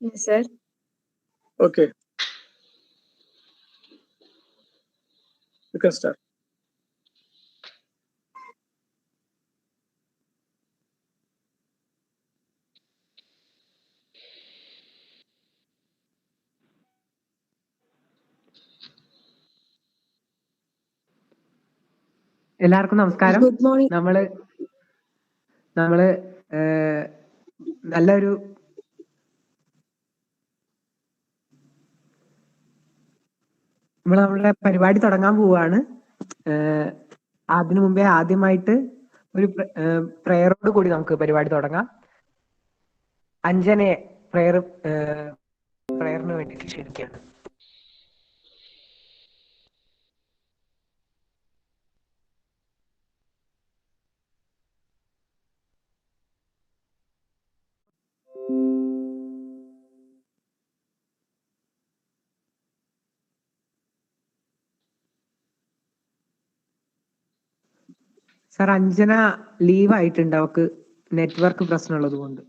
Yes, sir. Okay. You can start. എല്ലാവർക്കും നമസ്കാരം. Good morning. നമ്മള് നല്ലൊരു നമ്മളുടെ പരിപാടി തുടങ്ങാൻ പോവാണ്. അതിനു മുമ്പേ ആദ്യമായിട്ട് ഒരു പ്രയറോട് കൂടി നമുക്ക് പരിപാടി തുടങ്ങാം. അഞ്ജനയെ പ്രയറിന് വേണ്ടിയിട്ട് ക്ഷണിക്കുകയാണ്. സർ, അഞ്ജന ലീവ് ആയിട്ടുണ്ട്, അവർക്ക് നെറ്റ്വർക്ക് പ്രശ്നമുള്ളത് കൊണ്ട്.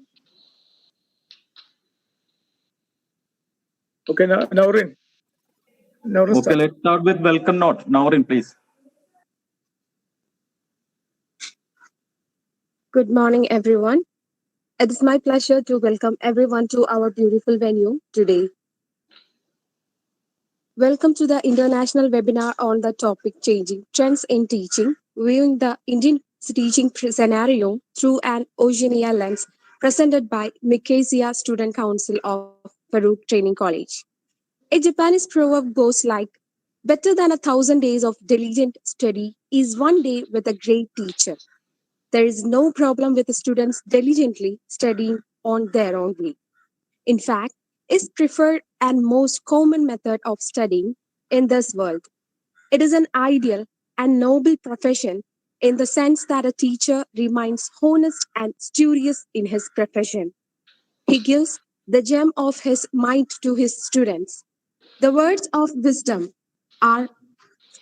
Okay, Naurin. Okay, let's start with welcome note. Naurin, please. Good morning, everyone. It is my pleasure to welcome everyone to our beautiful venue today. Welcome to the international webinar on the topic Changing Trends in Teaching, viewing the Indian teaching scenario through an Oceania lens, presented by Miqesia Student Council of Farook Training College. A Japanese proverb goes like, better than 1,000 days of diligent study is one day with a great teacher. There is no problem with the students diligently studying on their own way. In fact, it's preferred and most common method of studying in this world. It is an ideal and noble profession in the sense that a teacher remains honest and studious in his profession. He gives the gem of his mind to his students. The words of wisdom are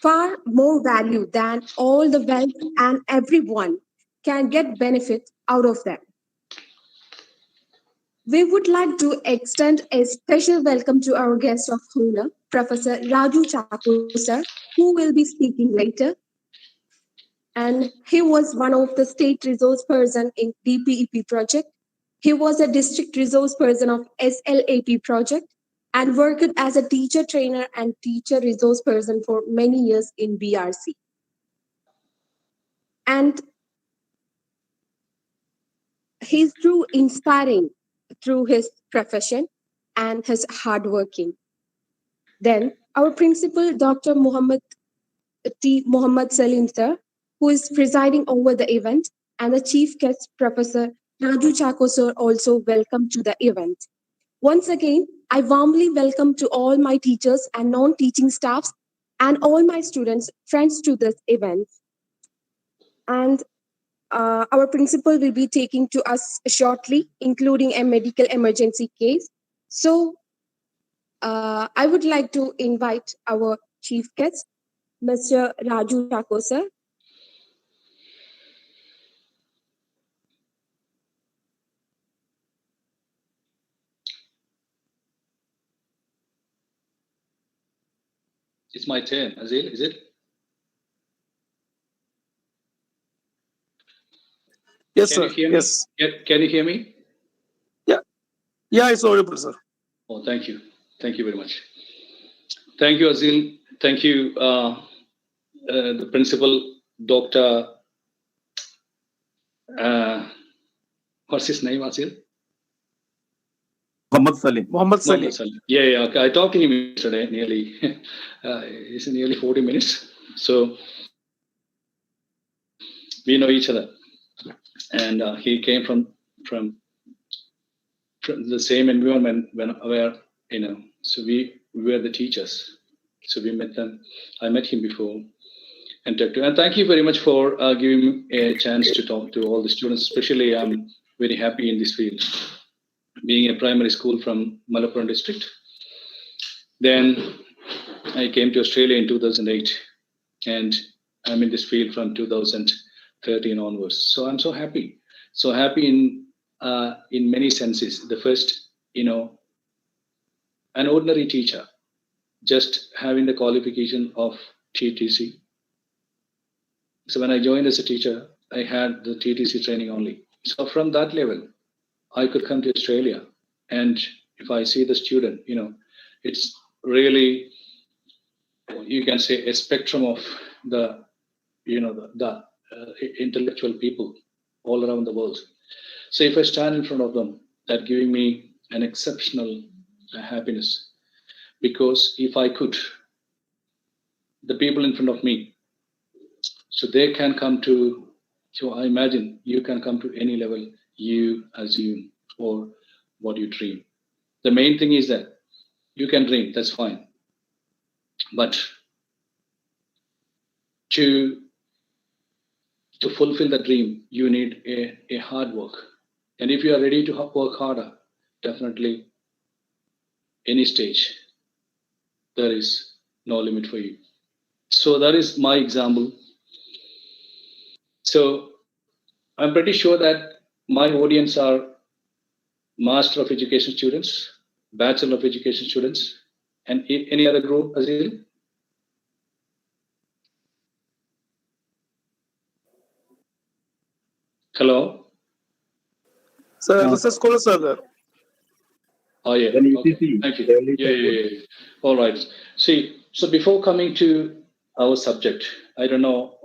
far more value than all the wealth, and everyone can get benefit out of them. We would like to extend a special welcome to our guest of honor, Professor Raju Chako, sir, who will be speaking later. And he was one of the state resource person in DPEP project. He was a district resource person of SLAP project and worked as a teacher trainer and teacher resource person for many years in BRC. And he's true inspiring through his profession and his hard working. Then our principal, Dr. Muhammad Salim sir, who is presiding over the event, and the chief guest, Professor Raju Chako sir, also welcome to the event. Once again, I warmly welcome to all my teachers and non-teaching staffs and all my students, friends to this event. And our principal will be taking to us shortly, including a medical emergency case. So I would like to invite our chief guest, Mr. Raju Chako, sir. It's my turn, Azil, is it? Yes, Can sir. you hear me? Yes. Can you hear me? Yeah, it's audible, sir. Oh, thank you. Thank you very much. Thank you, Azil. Thank you, the principal, Dr. What's his name, Azil? Muhammad Salim. Muhammad Salim. Yeah. Okay. I talked to him yesterday, nearly. It's nearly 40 minutes. So we know each other, and he came from the same environment where So we were the teachers. So we met them. I met him before and talked to. And thank you very much for giving me a chance to talk to all the students. Especially, I'm very happy in this field, being a primary school from Malappuram district. Then I came to Australia in 2008, and I'm in this field from 2013 onwards. So I'm so happy in many senses. The first, an ordinary teacher, just having the qualification of TTC. So when I joined as a teacher, I had the TTC training only. So from that level, I could come to Australia, and if I see the student, it's really, you can say, a spectrum of the intellectual people all around the world. So if I stand in front of them, that giving me an exceptional happiness, because if I could, the people in front of me, so they can come to, so I imagine you can come to any level you assume or what you dream. The main thing is that you can dream, that's fine. But to fulfill the dream, you need a hard work. And if you are ready to work harder, definitely any stage, there is no limit for you. So that is my example. So I'm pretty sure that my audience are Master of Education students, Bachelor of Education students, and any other group, Azil? Hello? Sir, this is school, sir. Oh, yeah. Okay. Thank you. Yeah. All right. See, so before coming to our subject, I don't know,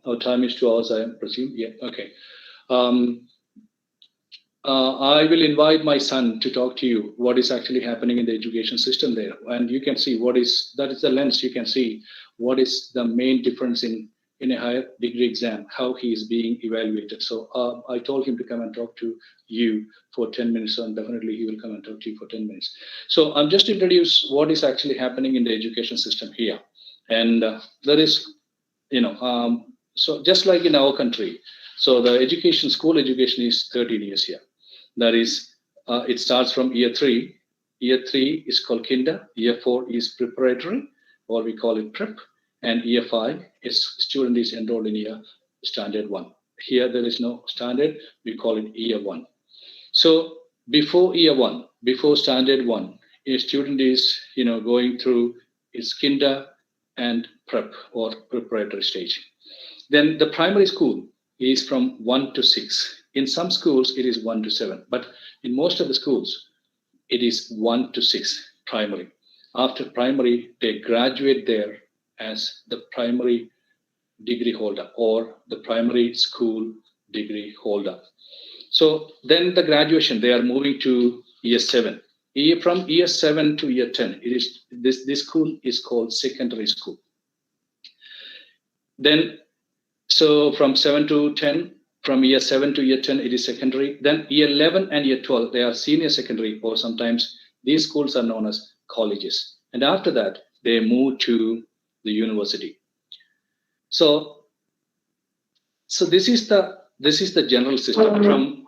our time is 2 hours, I presume. Yeah, okay. I will invite my son to talk to you what is actually happening in the education system there. And you can see that is the lens, you can see what is the main difference in a higher degree exam, how he is being evaluated. So I told him to come and talk to you for 10 minutes, and definitely he will come and talk to you for 10 minutes. So I'm just introduce what is actually happening in the education system here. And there is, so just like in our country, so the school education is 13 years here. That is, it starts from year 3. Year 3 is called kinder. Year 4 is preparatory, or we call it prep. And year 5 is student is enrolled in year standard 1. Here there is no standard, we call it year 1. So before year 1, before standard 1, a student is going through its kinder and prep or preparatory stage. Then the primary school is from 1 to 6. In some schools it is 1 to 7, but in most of the schools it is 1 to 6 primary. After primary, they graduate there as the primary degree holder or the primary school degree holder. So then the graduation, they are moving to year 7. From year 7 to year 10, it is this school is called secondary school. Then, so from 7 to 10, from year 7 to year 10, it is secondary. Then year 11 and year 12, they are senior secondary, or sometimes these schools are known as colleges. And after that, they move to the university. So this is the general system. From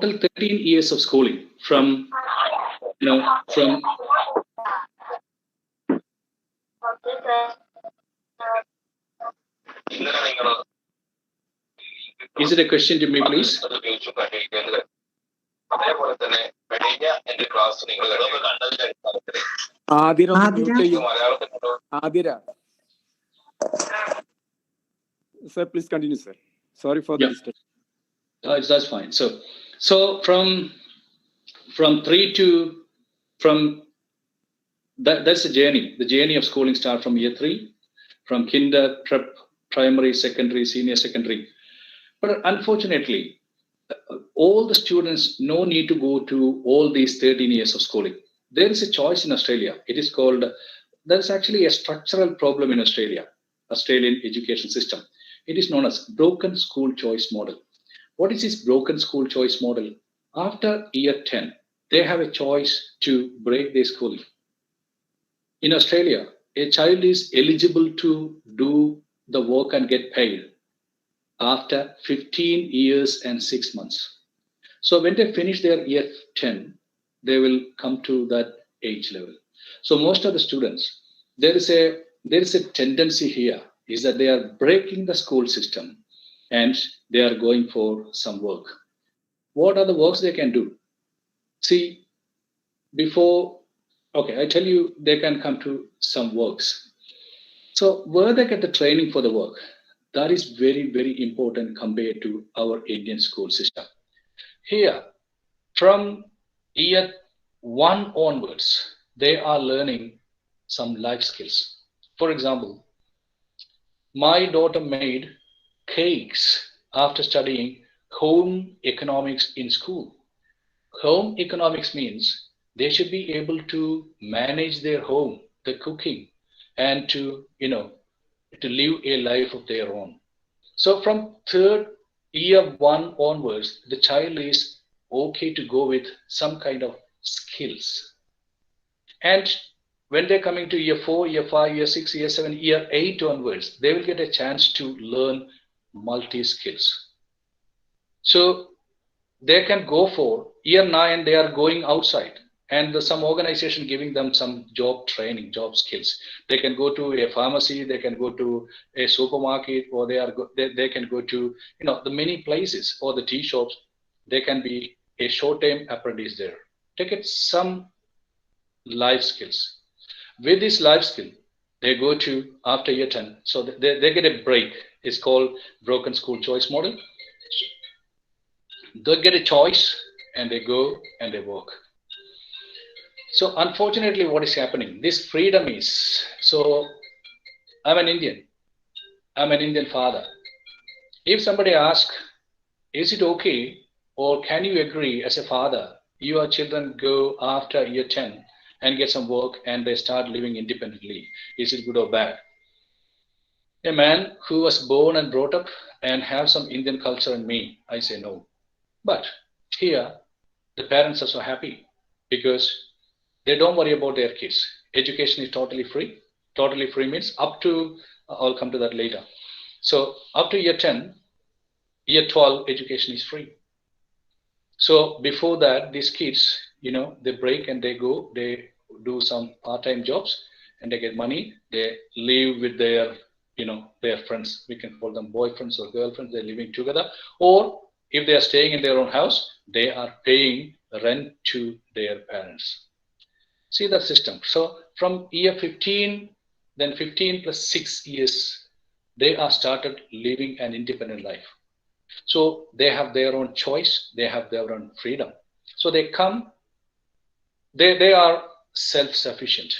total 13 years of schooling, from Is it a question to me, please? Adira. Sir, please continue, sir. Sorry for the mistake. That's fine. So from 3 to that's the journey. The journey of schooling starts from year 3, from kinder, prep, primary, secondary, senior secondary. But unfortunately, all the students no need to go to all these 13 years of schooling. There is a choice in Australia. It is called, there's actually a structural problem in Australian education system. It is known as broken school choice model. What is this broken school choice model? After year 10, they have a choice to break their schooling. In Australia, a child is eligible to do the work and get paid after 15 years and 6 months. So when they finish their year 10, they will come to that age level. So most of the students, there is a tendency here is that they are breaking the school system and they are going for some work. What are the works they can do? See, before Okay, I tell you, they can come to some works. So where they get the training for the work, that is very, very important compared to our Indian school system. Here, from year 1 onwards, they are learning some life skills. For example, my daughter made cakes after studying home economics in school. Home economics means they should be able to manage their home, the cooking, and to, to live a life of their own. So from third year 1 onwards, the child is okay to go with some kind of skills. And when they're coming to year 4, year 5, year 6, year 7, year 8 onwards, they will get a chance to learn multi-skills. So they can go for year 9, they are going outside, and some organization giving them some job training, job skills. They can go to a pharmacy, they can go to a supermarket, or they can go to the many places or the tea shops. They can be a short-term apprentice there. They get some life skills. With this life skill, they go to after year 10. So they get a break. It's called broken school choice model. They get a choice and they go and they work. So unfortunately, what is happening? This freedom is, so I'm an Indian. I'm an Indian father. If somebody asks, is it okay or can you agree as a father, your children go after year 10 and get some work and they start living independently? Is it good or bad? A man who was born and brought up and have some Indian culture in me, I say no. But here, the parents are so happy because they don't worry about their kids. Education is totally free. Totally free means up to, I'll come to that later. So up to year 10, year 12, education is free. So before that, these kids, they break and they go, they do some part-time jobs and they get money. They live with their, their friends. We can call them boyfriends or girlfriends. They're living together. Or if they are staying in their own house, they are paying rent to their parents. See that system. So from year 15, then 15 plus 6 years, they are started living an independent life. So they have their own choice, they have their own freedom. So they come, they are self-sufficient.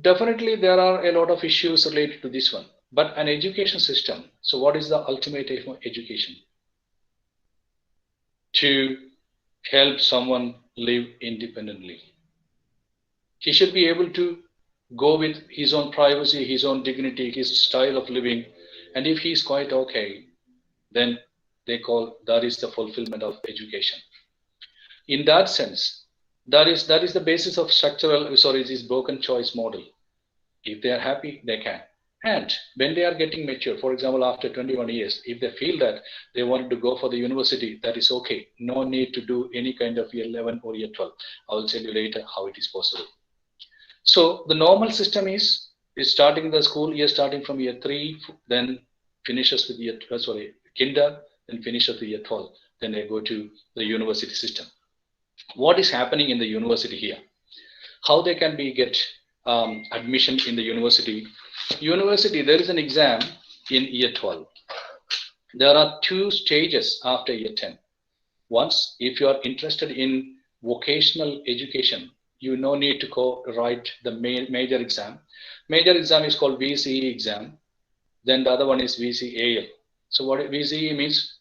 Definitely there are a lot of issues related to this one, but an education system. So what is the ultimate aim of education? To help someone live independently. He should be able to go with his own privacy, his own dignity, his style of living. And if he's quite okay, then they call that is the fulfillment of education. In that sense, that is the basis of this broken choice model. If they are happy, they can. And when they are getting mature, for example, after 21 years, if they feel that they wanted to go for the university, that is okay. No need to do any kind of year 11 or year 12. I will tell you later how it is possible. So the normal system is starting the school year, starting from year 3, then finishes with kinder, then finishes with year 12. Then they go to the university system. What is happening in the university here? How they can get admission in the university? University, there is an exam in year 12. There are 2 stages after year 10. Once, if you are interested in vocational education, you no need to go write the major exam. Major exam is called VCE exam. Then the other one is VCAL. So what VCE means?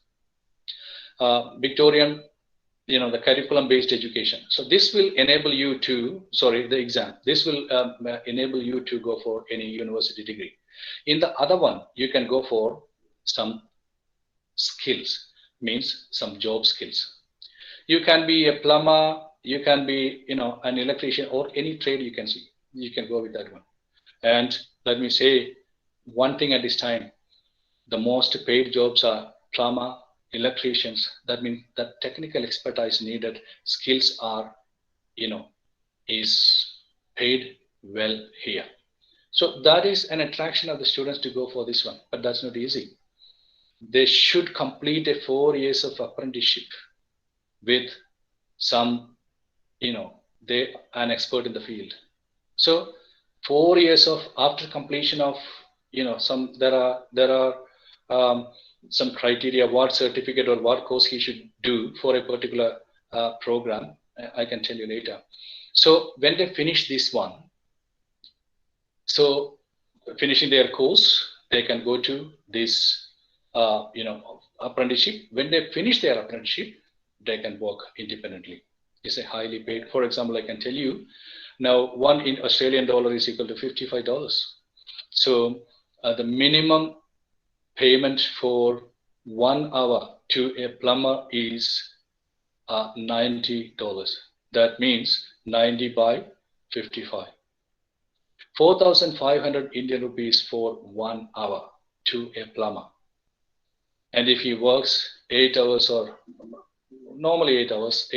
Victorian, the curriculum-based education. So this will enable you to, the exam. This will enable you to go for any university degree. In the other one, you can go for some skills, means some job skills. You can be a plumber, you can be, an electrician or any trade you can see. You can go with that one. And let me say one thing at this time, the most paid jobs are plumber, electricians. That means that technical expertise needed, skills are, is paid well here. So that is an attraction of the students to go for this one, but that's not easy. They should complete a 4 years of apprenticeship with some, they an expert in the field. So 4 years of after completion of there are some criteria what certificate or what course he should do for a particular program. I can tell you later. So when they finish this one, so finishing their course, they can go to this apprenticeship. When they finish their apprenticeship, they can work independently. It's a highly paid. For example, I can tell you now, one in Australian dollar is equal to $55. So the minimum payment for 1 hour to a plumber is $90. That means 90 by 55. 4,500 Indian rupees for 1 hour to a plumber. And if he works 8 hours or normally 8 hours,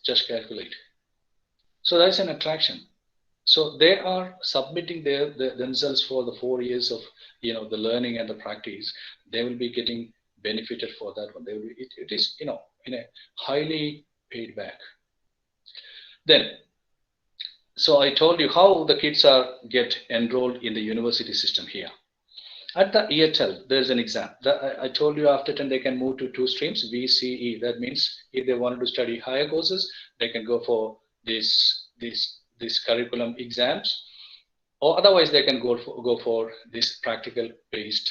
just calculate. So that's an attraction. So they are submitting themselves for the 4 years of the learning and the practice. They will be getting benefited for that one. It is in a highly paid back. Then, so I told you how the kids get enrolled in the university system here. At the year 12, there's an exam. I told you after 10 they can move to 2 streams, VCE. That means if they wanted to study higher courses, they can go for this curriculum exams, or otherwise they can go for this practical based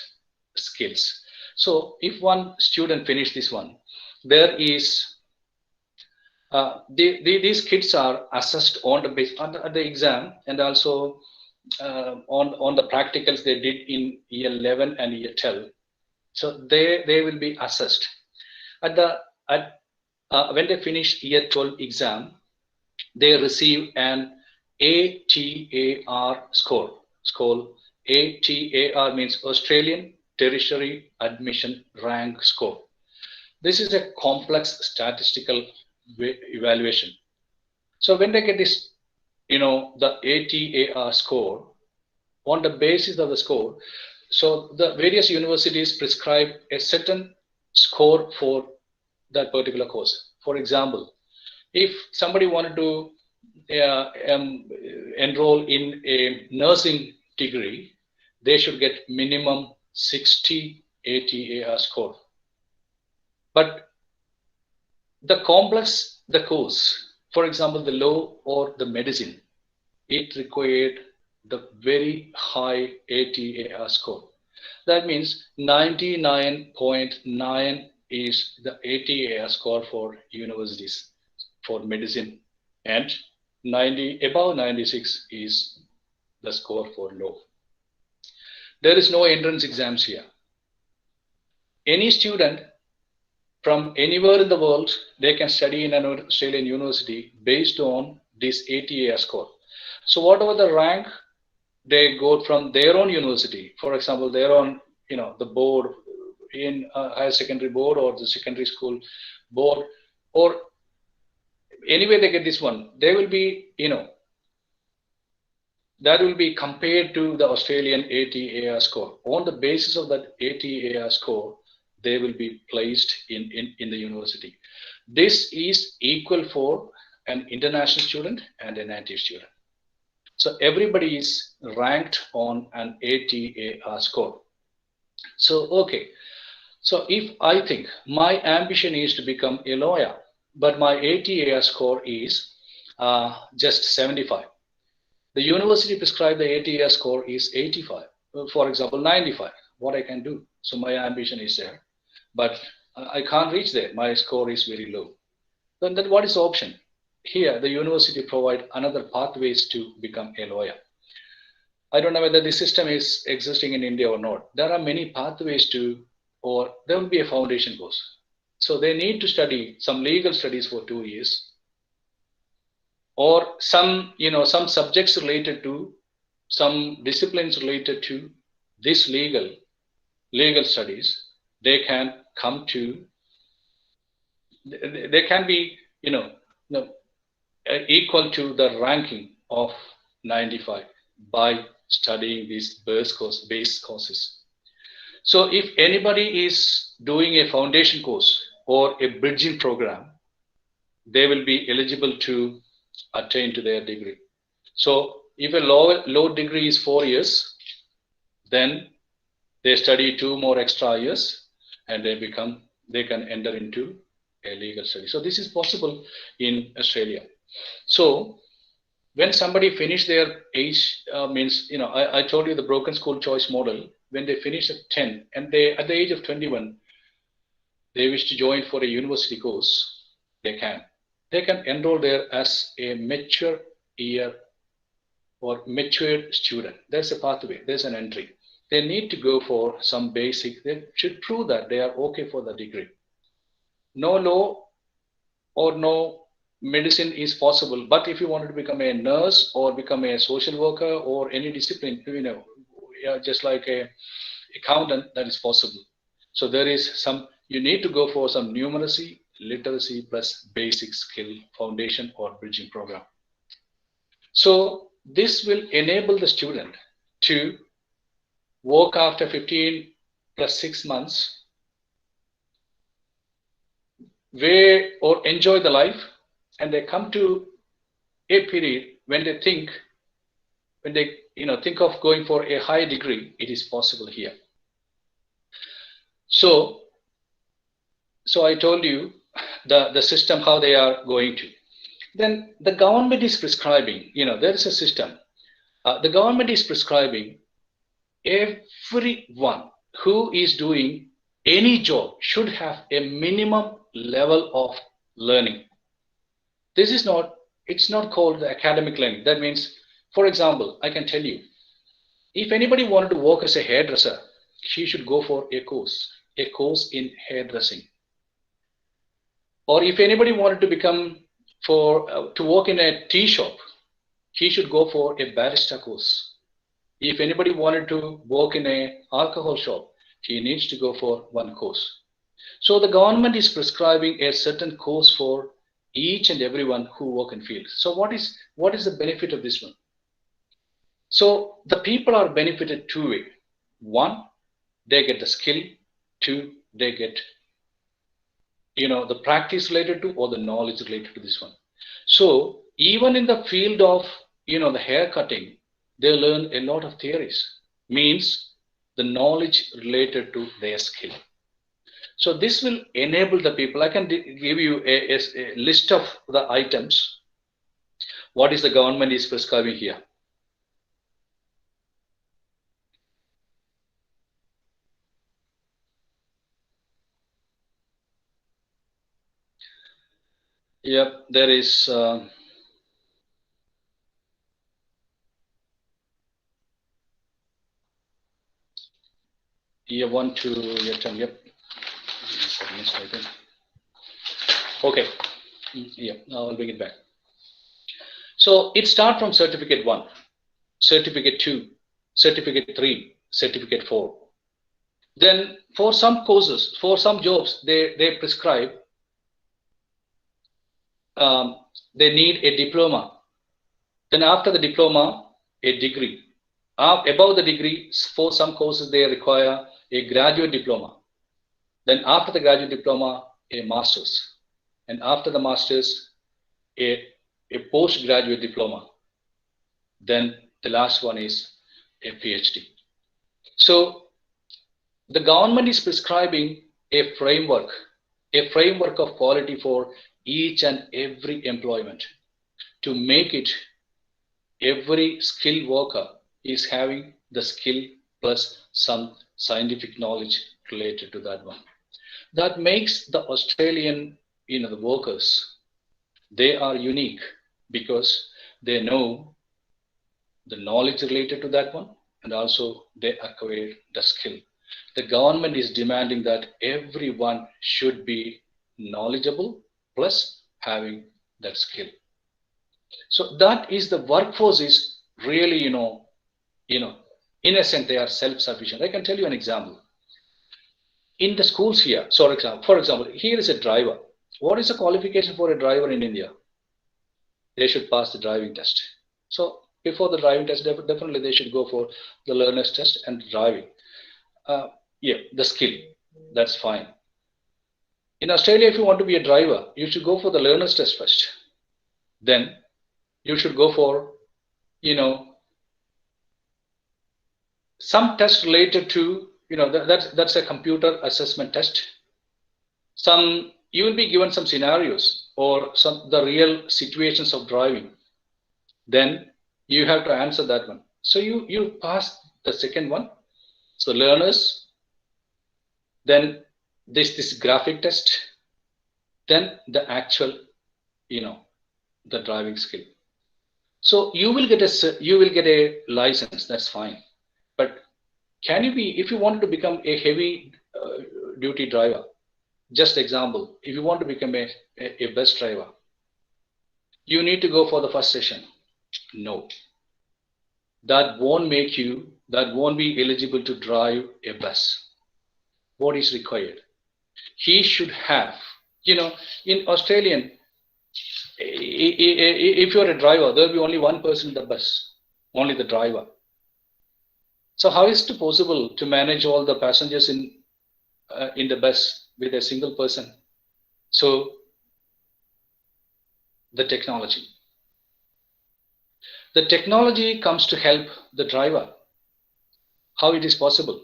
skills. So if one student finish this one, there is these kids are assessed on the exam, and also on the practicals they did in year 11 and year 12. So they will be assessed when they finish year 12 exam. They receive an ATAR score. ATAR means Australian Tertiary Admission Rank score. This is a complex statistical evaluation. So when they get this, the ATAR score, on the basis of the score, so the various universities prescribe a certain score for that particular course. For example, if somebody wanted to enroll in a nursing degree, they should get minimum 60 ATAR score. But the complex the course, for example, the law or the medicine, it required the very high ATAR score. That means 99.9 is the ATAR score for universities for medicine, and above 96 is the score for law. There is no entrance exams here. Any student from anywhere in the world, they can study in an Australian university based on this ATAR score. So whatever the rank they got from their own university, for example, their own, the board in higher secondary board or the secondary school board, or anyway they get this one, they will be, that will be compared to the Australian ATAR score. On the basis of that ATAR score, they will be placed in the university. This is equal for an international student and a native student. So everybody is ranked on an ATAR score. So, okay. So if I think my ambition is to become a lawyer, but my ATAR score is just 75. The university prescribed the ATAR score is 85. For example, 95. What I can do? So my ambition is there, but I can't reach there. My score is very low. Then what is the option? Here, the university provide another pathways to become a lawyer. I don't know whether this system is existing in India or not. There are many pathways or there will be a foundation course. So they need to study some legal studies for 2 years, or some subjects related to, some disciplines related to this legal studies. They can come to, they can be, equal to the ranking of 95 by studying these base courses. So if anybody is doing a foundation course or a bridging program, they will be eligible to attain to their degree. So if a low degree is 4 years, then they study 2 more extra years, and they can enter into a legal study. So this is possible in Australia. So when somebody finish their age, means, I told you the broken school choice model, when they finish at 10 and they at the age of 21, they wish to join for a university course, they can enroll there as a mature year or matured student. There's a pathway, there's an entry. They need to go for some basic, they should prove that they are okay for the degree. No law or no medicine is possible, but if you wanted to become a nurse or become a social worker or any discipline, just like a accountant, that is possible. So there is you need to go for some numeracy, literacy plus basic skill foundation or bridging program. So this will enable the student to work after 15 plus 6 months, or enjoy the life, and they come to a period when they think of going for a high degree. It is possible here. So I told you the system, how they are going to. Then the government is prescribing, there is a system. The government is prescribing everyone who is doing any job should have a minimum level of learning. It's not called the academic learning. That means, for example, I can tell you, if anybody wanted to work as a hairdresser, she should go for a course in hairdressing. Or if anybody wanted to to work in a tea shop, he should go for a barista course. If anybody wanted to work in an alcohol shop, he needs to go for one course. So the government is prescribing a certain course for each and everyone who work in fields. So what is the benefit of this one? So the people are benefited two ways. One, they get the skill. Two, they get the practice related to or the knowledge related to this one. So even in the field of the hair cutting, they learn a lot of theories, means the knowledge related to their skill. So this will enable the people. I can give you a list of the items. What is the government is prescribing here? Yep, there is year 1 to year 10. Yep. Okay. Yeah, I'll bring it back. So it starts from certificate 1, certificate 2, certificate 3, certificate 4. Then for some courses, for some jobs, they prescribe they need a diploma. Then after the diploma, a degree. Above the degree, for some courses, they require a graduate diploma. Then after the graduate diploma, a master's. And after the master's, a postgraduate diploma. Then the last one is a PhD. So the government is prescribing a framework of quality for each and every employment to make it every skilled worker is having the skill plus some scientific knowledge related to that one. That makes the Australian, the workers, they are unique because they know the knowledge related to that one and also they acquire the skill. The government is demanding that everyone should be knowledgeable plus having that skill. So that is the workforce is really, in a sense, they are self-sufficient. I can tell you an example. In the schools here, for example, here is a driver. What is the qualification for a driver in India? They should pass the driving test. So before the driving test, definitely they should go for the learner's test and driving. The skill, that's fine. In Australia, if you want to be a driver, you should go for the learner's test first. Then you should go for, some test related to, that's a computer assessment test. You will be given some scenarios or the real situations of driving. Then you have to answer that one. So you pass the second one. So learners, then this graphic test, then the actual, the driving skill. So you will get a license. That's fine. But can you be, if you wanted to become a heavy duty driver, just example, if you want to become a bus driver, you need to go for the first session. No, that won't be eligible to drive a bus. What is required? He should have, in Australian, if you're a driver, there'll be only one person in the bus, only the driver. So how is it possible to manage all the passengers in the bus with a single person? So the technology comes to help the driver. How it is possible?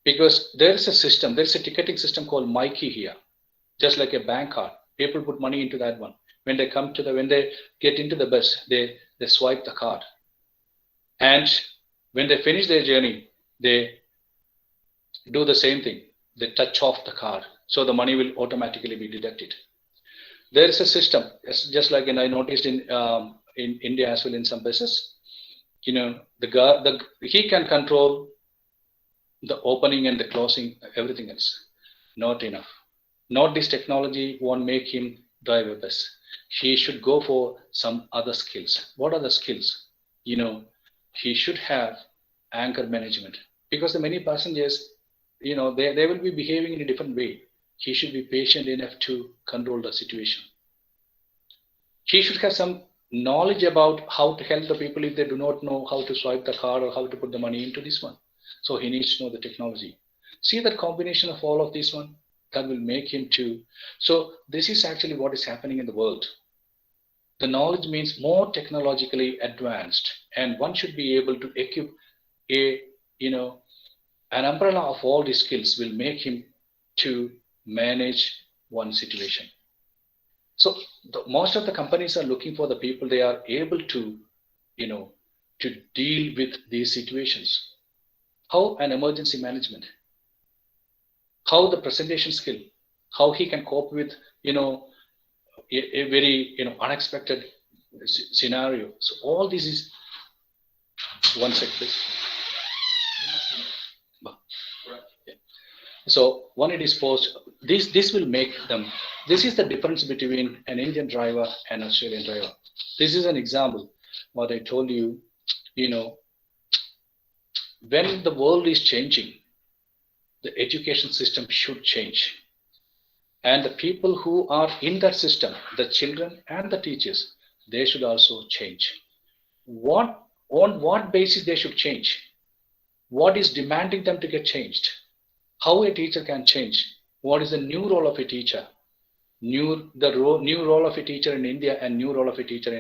Because there is a system, there's a ticketing system called Miqesia here, just like a bank card. People put money into that one. When they get into the bus, they swipe the card. And when they finish their journey, they do the same thing. They touch off the card. So the money will automatically be deducted. There is a system, just like I noticed in India as well in some buses. He can control the opening and the closing, everything else. Not enough. Not this technology won't make him drive a bus. He should go for some other skills. What are the skills? He should have anchor management, because the many passengers, they will be behaving in a different way. He should be patient enough to control the situation. He should have some knowledge about how to help the people if they do not know how to swipe the card or how to put the money into this one. So he needs to know the technology. See that combination of all of this one, that will make him to. So this is actually what is happening in the world. The knowledge means more technologically advanced, and one should be able to equip an umbrella of all these skills will make him to manage one situation. So most of the companies are looking for the people they are able to, to deal with these situations. How an emergency management, how the presentation skill, how he can cope with, a very, unexpected scenario. So all this is, one sec, please. So when it is posed, this will make them. This is the difference between an Indian driver and an Australian driver. This is an example. What I told you, when the world is changing, the education system should change. And the people who are in that system, the children and the teachers, they should also change. On what basis they should change? What is demanding them to get changed? How a teacher can change? What is the new role of a teacher? New role of a teacher in India and new role of a teacher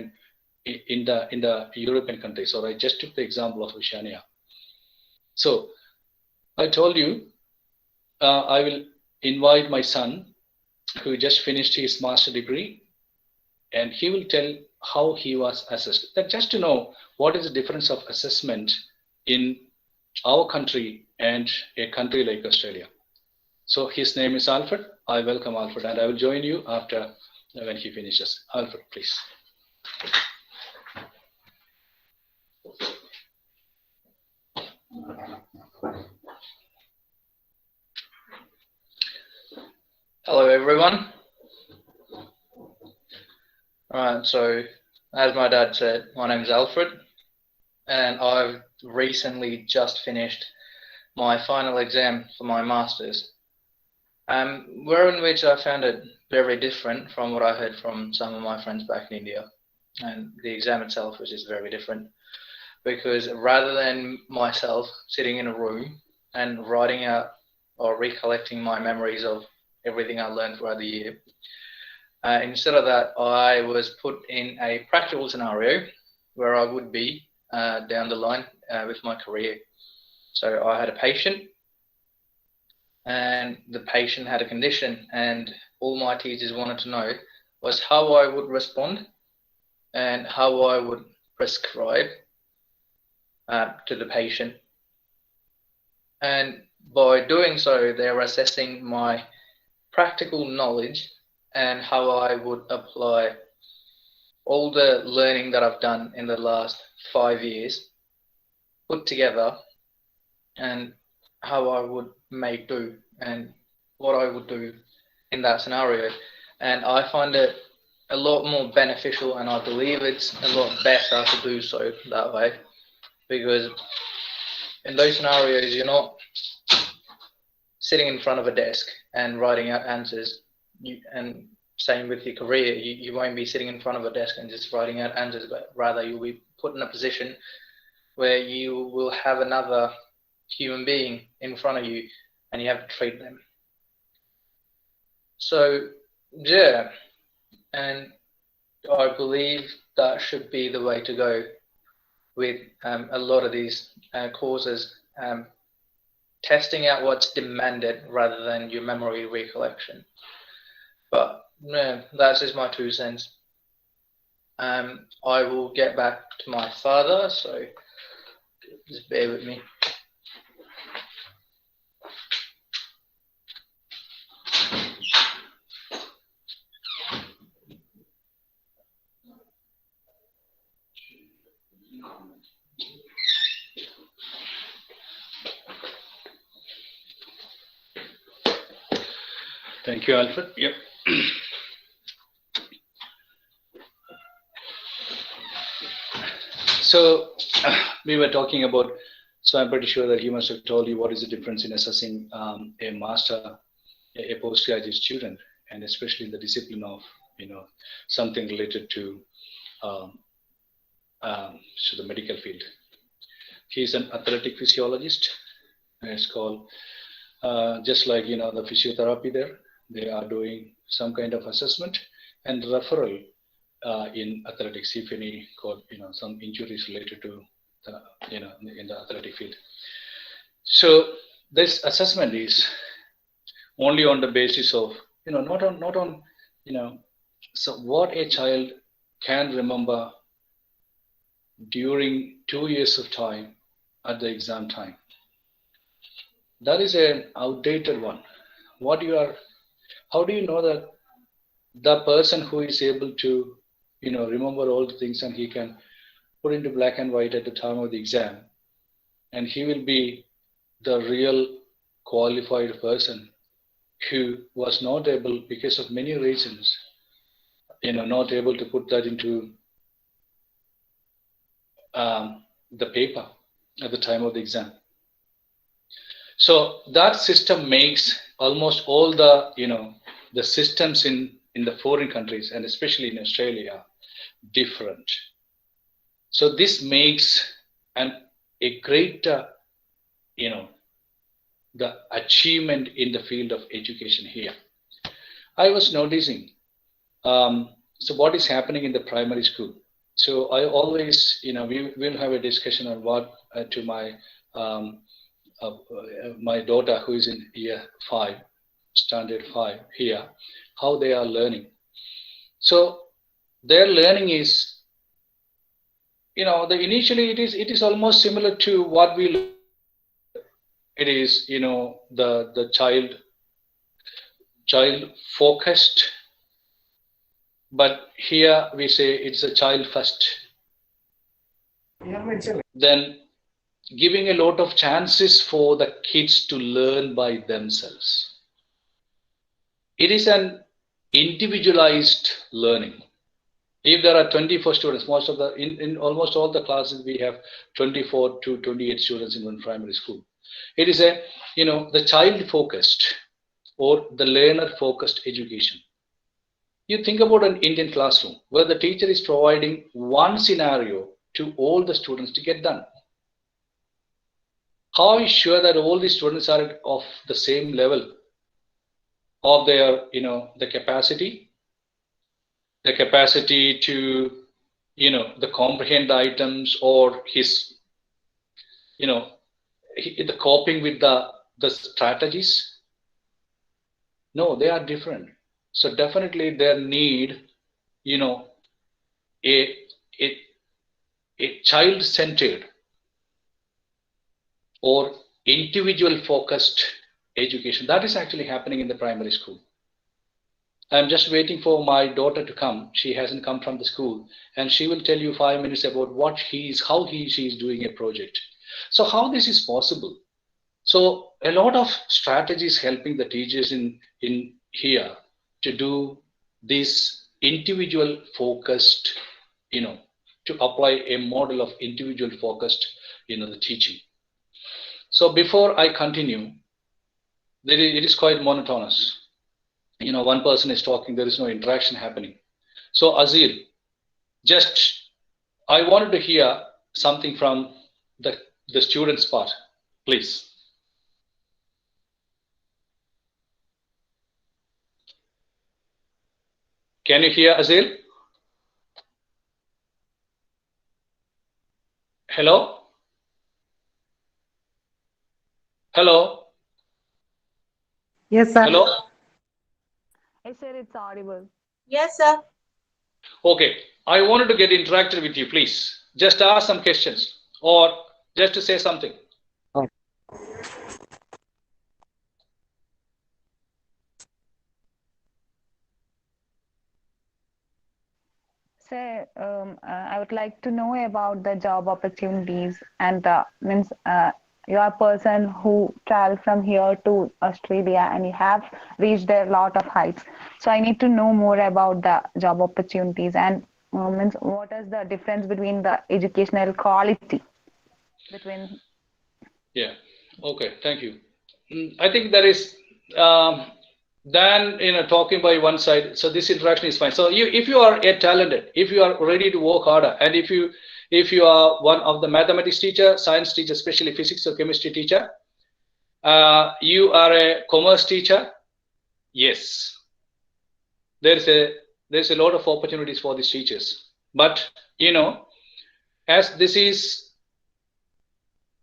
in the European countries. So I just took the example of Oceania. So I told you I will invite my son, who just finished his master's degree, and he will tell how he was assessed. That just to know what is the difference of assessment in our country and a country like Australia. So his name is Alfred. I welcome Alfred, and I will join you after when he finishes. Alfred, please. Hello everyone. Alright, so as my dad said, my name is Alfred, and I've recently just finished my final exam for my master's. In which I found it very different from what I heard from some of my friends back in India. And the exam itself was just very different, because rather than myself sitting in a room and writing out or recollecting my memories of everything I learned throughout the year, Instead of that, I was put in a practical scenario where I would be down the line with my career. So I had a patient, and the patient had a condition, and all my teachers wanted to know was how I would respond and how I would prescribe to the patient. And by doing so, they're assessing my practical knowledge and how I would apply all the learning that I've done in the last 5 years put together, and how I would make do and what I would do in that scenario. And I find it a lot more beneficial, and I believe it's a lot better to do so that way, because in those scenarios you're not sitting in front of a desk and writing out answers. And same with your career, you won't be sitting in front of a desk and just writing out answers, but rather you'll be put in a position where you will have another human being in front of you and you have to treat them. So yeah, and I believe that should be the way to go with a lot of these courses, testing out what's demanded rather than your memory recollection. But yeah, that's just my 2 cents. I will get back to my father, so just bear with me. Thank you, Alfred. Yep. So we were talking about, so I'm pretty sure that he must have told you what is the difference in assessing a master, a postgraduate student, and especially in the discipline of, something related to the medical field. He's an athletic physiologist. It's called, just like, the physiotherapy there, they are doing some kind of assessment and referral in athletics, if any, some injuries related to the, in the athletic field. So this assessment is only on the basis of, not on, so what a child can remember during 2 years of time at the exam time. That is an outdated one. How do you know that the person who is able to, remember all the things and he can put into black and white at the time of the exam, and he will be the real qualified person who was not able, because of many reasons, not able to put that into the paper at the time of the exam. So that system makes almost all the, the systems in the foreign countries, and especially in Australia, different. So this makes a greater, the achievement in the field of education here. I was noticing, so what is happening in the primary school? So I always, we will have a discussion on what to my my daughter who is in year 5, standard 5 here, how they are learning. So their learning is, initially it is almost similar to what we learn. It is, the child focused, but here we say it's a child first. Then giving a lot of chances for the kids to learn by themselves. It is an individualized learning. If there are 24 students, most of the in almost all the classes we have 24 to 28 students in one primary school. It is a, the child focused or the learner focused education. You think about an Indian classroom where the teacher is providing one scenario to all the students to get done. How is sure that all the students are of the same level of their, the capacity the capacity to, the comprehend the items, or his, the coping with the strategies. No, they are different. So definitely they need, a child-centered or individual-focused education. That is actually happening in the primary school. I'm just waiting for my daughter to come. She hasn't come from the school, and she will tell you 5 minutes about how she is doing a project. So how this is possible? So a lot of strategies helping the teachers in here to do this individual focused, to apply a model of individual focused, the teaching. So before I continue, it is quite monotonous. One person is talking, there is no interaction happening. So Azir, I wanted to hear something from the students' part, please. Can you hear Azir? Hello? Hello? Yes, sir. Hello? Yes, sir, it's audible. Yes, sir. Okay, I wanted to get interacted with you, please. Just ask some questions or just to say something. Sir, I would like to know about the job opportunities and you are a person who traveled from here to Australia and you have reached a lot of heights. So I need to know more about the job opportunities and what is the difference between the educational quality between. Yeah. Okay. Thank you. I think there is talking by one side. So this interaction is fine. So if you are talented, if you are ready to work harder, and if you are one of the mathematics teacher, science teacher, especially physics or chemistry teacher, you are a commerce teacher, yes, there's a lot of opportunities for these teachers. But as this is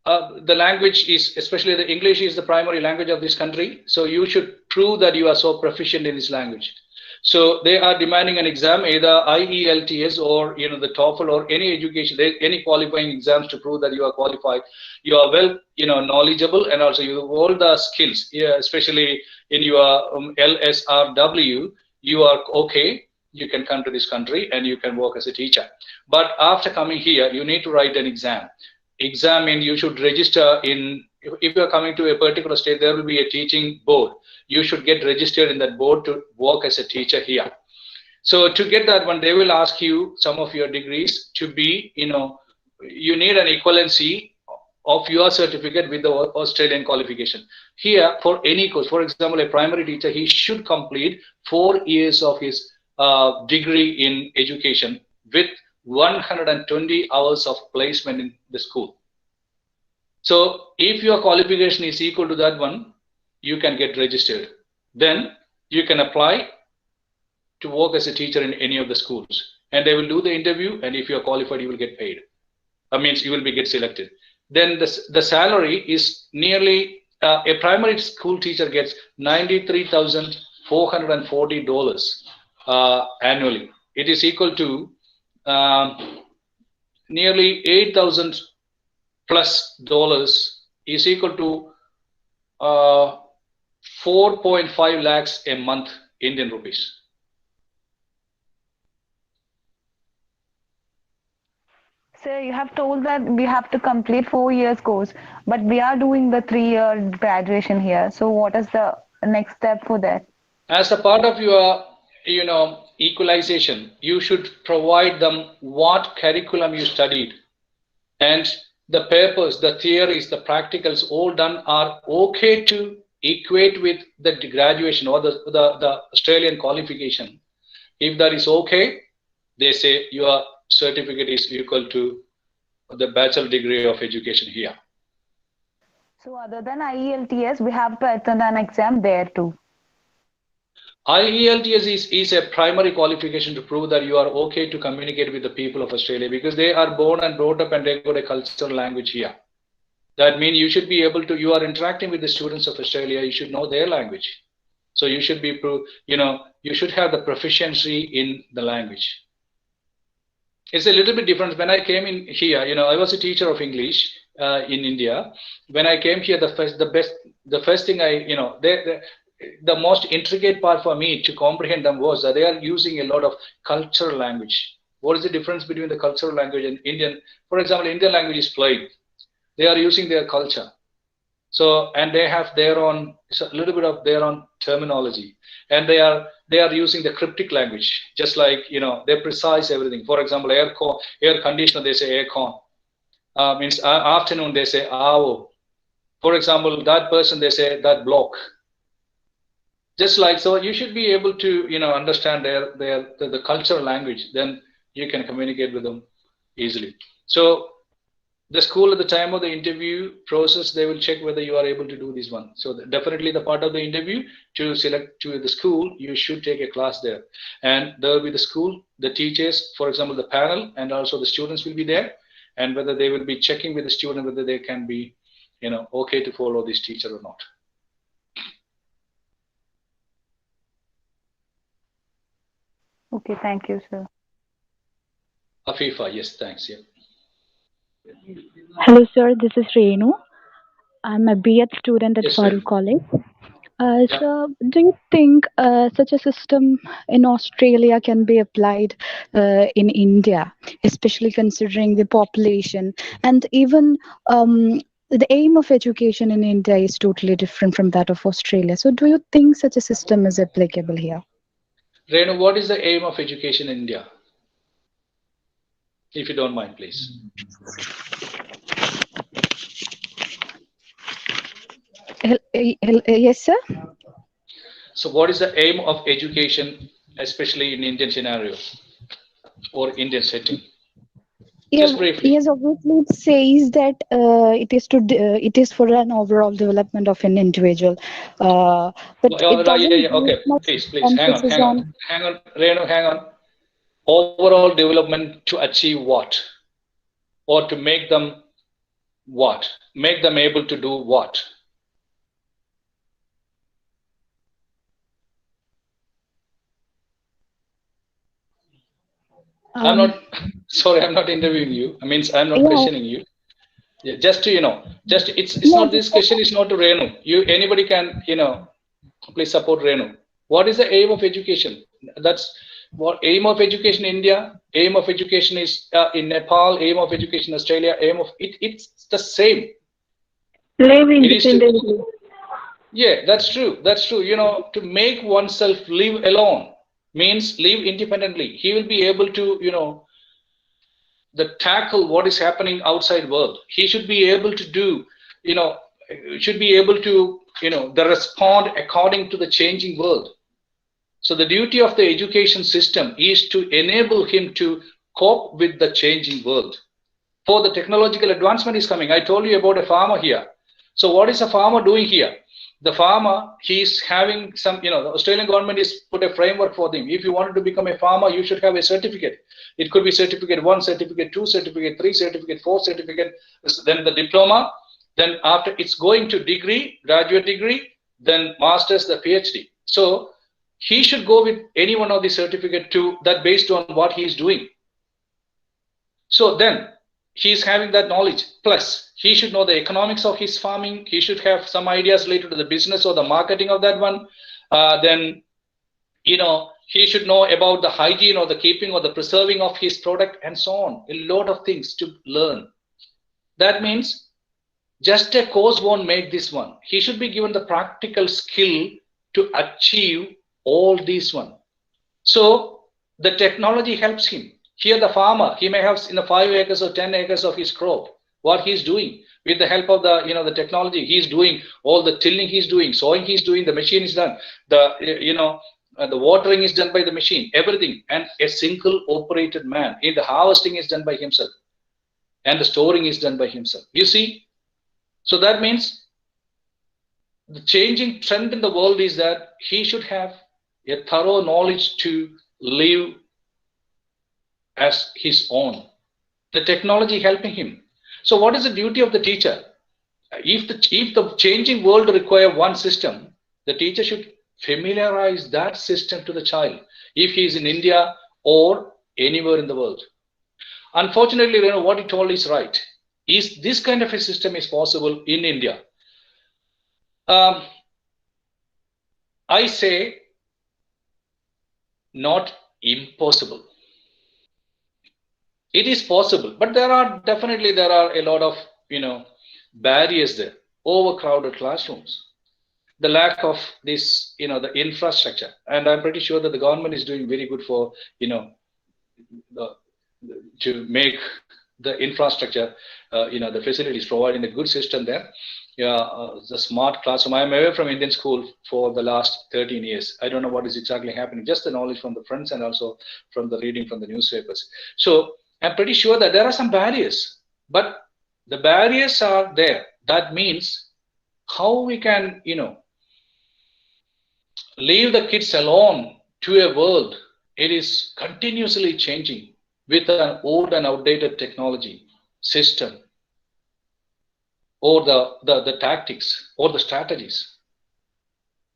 the language is, especially the English is the primary language of this country, so you should prove that you are so proficient in this language. So they are demanding an exam, either IELTS or the TOEFL or any education, any qualifying exams to prove that you are qualified. You are well, knowledgeable, and also you have all the skills. Yeah, especially in your LSRW, you are okay. You can come to this country and you can work as a teacher. But after coming here, you need to write an exam. Exam means you should register in. If you are coming to a particular state, there will be a teaching board. You should get registered in that board to work as a teacher here. So to get that one, they will ask you some of your degrees to be, you need an equivalency of your certificate with the Australian qualification. Here, for any course, for example, a primary teacher, he should complete 4 years of his degree in education with 120 hours of placement in the school. So if your qualification is equal to that one, you can get registered. Then you can apply to work as a teacher in any of the schools. And they will do the interview, and if you are qualified, you will get paid. That means you will get selected. Then the salary is nearly, a primary school teacher gets $93,440 annually. It is equal to nearly $8,000 plus is equal to 4.5 lakhs a month Indian rupees. Sir, you have told that we have to complete 4 years course, but we are doing the 3-year graduation here. So what is the next step for that? As a part of your, equalization, you should provide them what curriculum you studied, and the papers, the theories, the practicals all done are okay to equate with the graduation or the Australian qualification. If that is okay, they say your certificate is equal to the bachelor degree of education here. So other than IELTS, we have to attend an exam there too. IELTS is a primary qualification to prove that you are okay to communicate with the people of Australia, because they are born and brought up and they got a cultural language here. That means you should be able to, you are interacting with the students of Australia, you should know their language. So you should be, you should have the proficiency in the language. It's a little bit different. When I came in here, I was a teacher of English in India. When I came here, the first thing the most intricate part for me to comprehend them was that they are using a lot of cultural language. What is the difference between the cultural language and Indian? For example, Indian language is plain. They are using their culture. So, and they have their own, a little bit of their own terminology. And they are using the cryptic language, just like, they precise everything. For example, air conditioner, they say aircon. Means afternoon, they say ao. For example, that person, they say that block. Just like, so you should be able to, understand the cultural language, then you can communicate with them easily. So the school at the time of the interview process, they will check whether you are able to do this one. So definitely the part of the interview to select to the school, you should take a class there. And there will be the school, the teachers, for example, the panel, and also the students will be there. And whether they will be checking with the student, whether they can be, okay to follow this teacher or not. Okay, thank you, sir. Afifa, yes, thanks. Yeah. Hello, sir. This is Renu. I'm a B.Ed student at Farook College. So, do you think such a system in Australia can be applied in India, especially considering the population and even the aim of education in India is totally different from that of Australia? So, do you think such a system is applicable here? Renu, what is the aim of education in India? If you don't mind, please. Yes, sir. So what is the aim of education, especially in Indian scenario or Indian setting? Just briefly. Yes, obviously it says that it is for an overall development of an individual. But it doesn't okay. Please, hang on, Renu, hang on. Overall development to achieve what? Or to make them what? Make them able to do what? I'm not sorry, I'm not interviewing you. I mean, I'm not questioning you. Yeah, just to it's not, this question is not to Renu. Anybody can please support Renu. What is the aim of education? That's what aim of education in India, aim of education is in Nepal, aim of education in Australia, aim of it's the same. Live independently. Yeah, that's true. That's true. To make oneself live alone means live independently. He will be able to, tackle what is happening outside world. He should be able to do, should be able to, respond according to the changing world. So the duty of the education system is to enable him to cope with the changing world. For the technological advancement is coming. I told you about a farmer here. So what is a farmer doing here? The farmer, he's having some, the Australian government is put a framework for them. If you wanted to become a farmer, you should have a certificate. It could be certificate 1, certificate 2, certificate 3, certificate 4, certificate, then the diploma. Then after it's going to degree, graduate degree, then master's, the PhD. So he should go with any one of the certificate to that based on what he is doing. So then he's having that knowledge. Plus, he should know the economics of his farming. He should have some ideas related to the business or the marketing of that one. Then, he should know about the hygiene or the keeping or the preserving of his product and so on. A lot of things to learn. That means just a course won't make this one. He should be given the practical skill to achieve all these one. So the technology helps him. Here the farmer, he may have 5 acres or 10 acres of his crop. What he's doing with the help of the the technology, he's doing all the tilling, he's doing sowing, he's doing, the machine is done, the watering is done by the machine, everything, and a single operated man. The harvesting is done by himself, and the storing is done by himself. You see, so that means the changing trend in the world is that he should have a thorough knowledge to live as his own. The technology helping him. So what is the duty of the teacher? If the changing world require one system, the teacher should familiarize that system to the child, if he is in India or anywhere in the world. Unfortunately, what he told is right. Is this kind of a system is possible in India? I say not impossible. It is possible, but there are a lot of barriers there. Overcrowded classrooms, the lack of this, the infrastructure, and I'm pretty sure that the government is doing very good for to make the infrastructure, the facilities, providing a good system there. The smart classroom. I am away from Indian school for the last 13 years. I don't know what is exactly happening, just the knowledge from the friends and also from the reading from the newspapers. So I'm pretty sure that there are some barriers, but the barriers are there. That means how we can, leave the kids alone to a world. It is continuously changing with an old and outdated technology system, or the tactics or the strategies.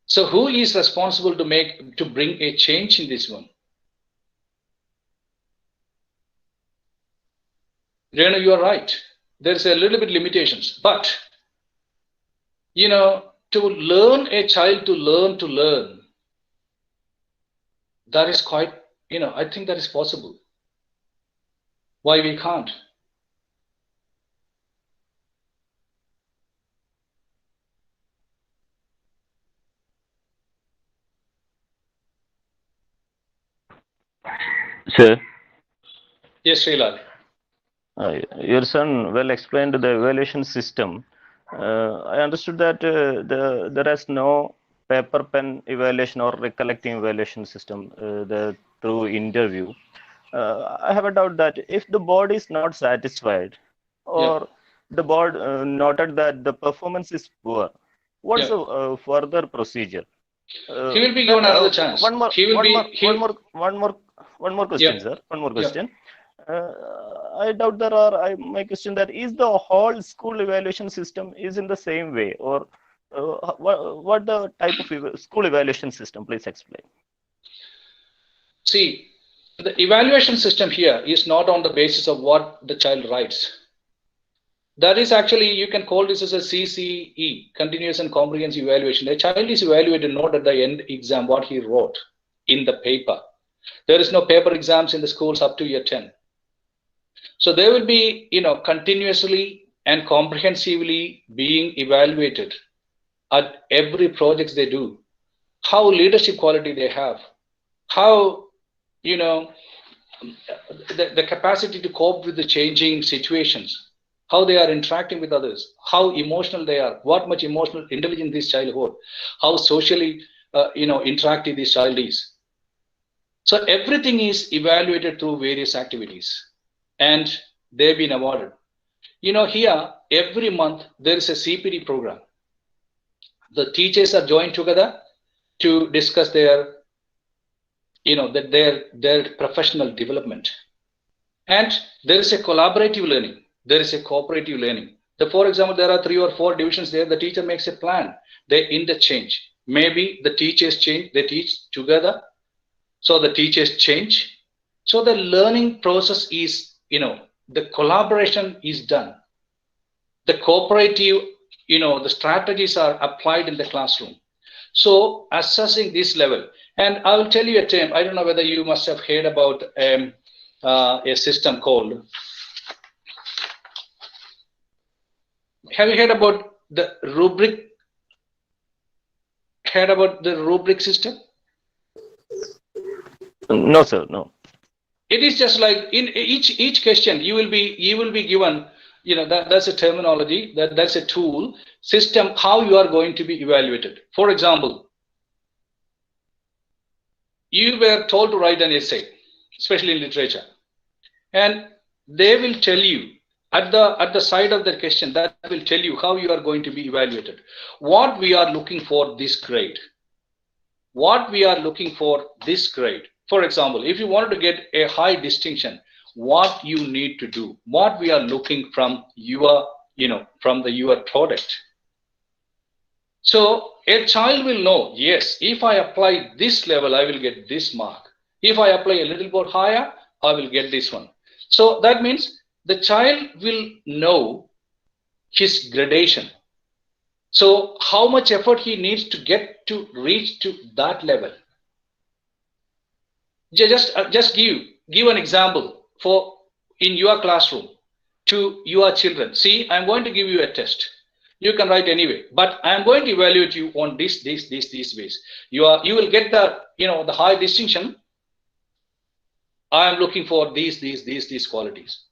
So who is responsible to bring a change in this one? Renu, you are right. There's a little bit limitations, but to learn a child to learn, that is quite, I think that is possible. Why we can't? Sir, Yes, Srilal. your son well explained the evaluation system. I understood that there is no paper pen evaluation or recollecting evaluation system through interview. I have a doubt that if the board is not satisfied, or the board noted that the performance is poor, what's the further procedure? He will be given another chance. One more question, sir. One more question. I doubt my question that is the whole school evaluation system is in the same way, or what the type of school evaluation system? Please explain. See, the evaluation system here is not on the basis of what the child writes. That is actually, you can call this as a CCE, continuous and comprehensive evaluation. A child is evaluated not at the end exam what he wrote in the paper. There is no paper exams in the schools up to year 10. So they will be, continuously and comprehensively being evaluated at every project they do. How leadership quality they have, how, the capacity to cope with the changing situations, how they are interacting with others, how emotional they are, what much emotional intelligence this child holds, how socially, interactive this child is. So everything is evaluated through various activities, and they've been awarded. Here, every month, there is a CPD program. The teachers are joined together to discuss their professional development. And there is a collaborative learning. There is a cooperative learning. For example, there are 3 or 4 divisions there. The teacher makes a plan. They interchange. Maybe the teachers change. They teach together. So the teachers change. So the learning process is, the collaboration is done. The cooperative, the strategies are applied in the classroom. So assessing this level, and I will tell you a term. I don't know whether you must have heard about a system called. Have you heard about the rubric? Heard about the rubric system? No, sir. No. It is just like in each question you will be given. That's a terminology. That's a tool system. How you are going to be evaluated. For example, you were told to write an essay, especially in literature, and they will tell you at the side of the question, that will tell you how you are going to be evaluated. What we are looking for this grade. what we are looking for this grade. For example, if you wanted to get a high distinction, what you need to do, what we are looking from your, your product. So a child will know, yes, if I apply this level, I will get this mark. If I apply a little more higher, I will get this one. So that means the child will know his gradation. So how much effort he needs to get to reach to that level. Just give an example for in your classroom to your children. See, I'm going to give you a test. You can write anyway, but I'm going to evaluate you on these ways. You will get the the high distinction. I am looking for these qualities.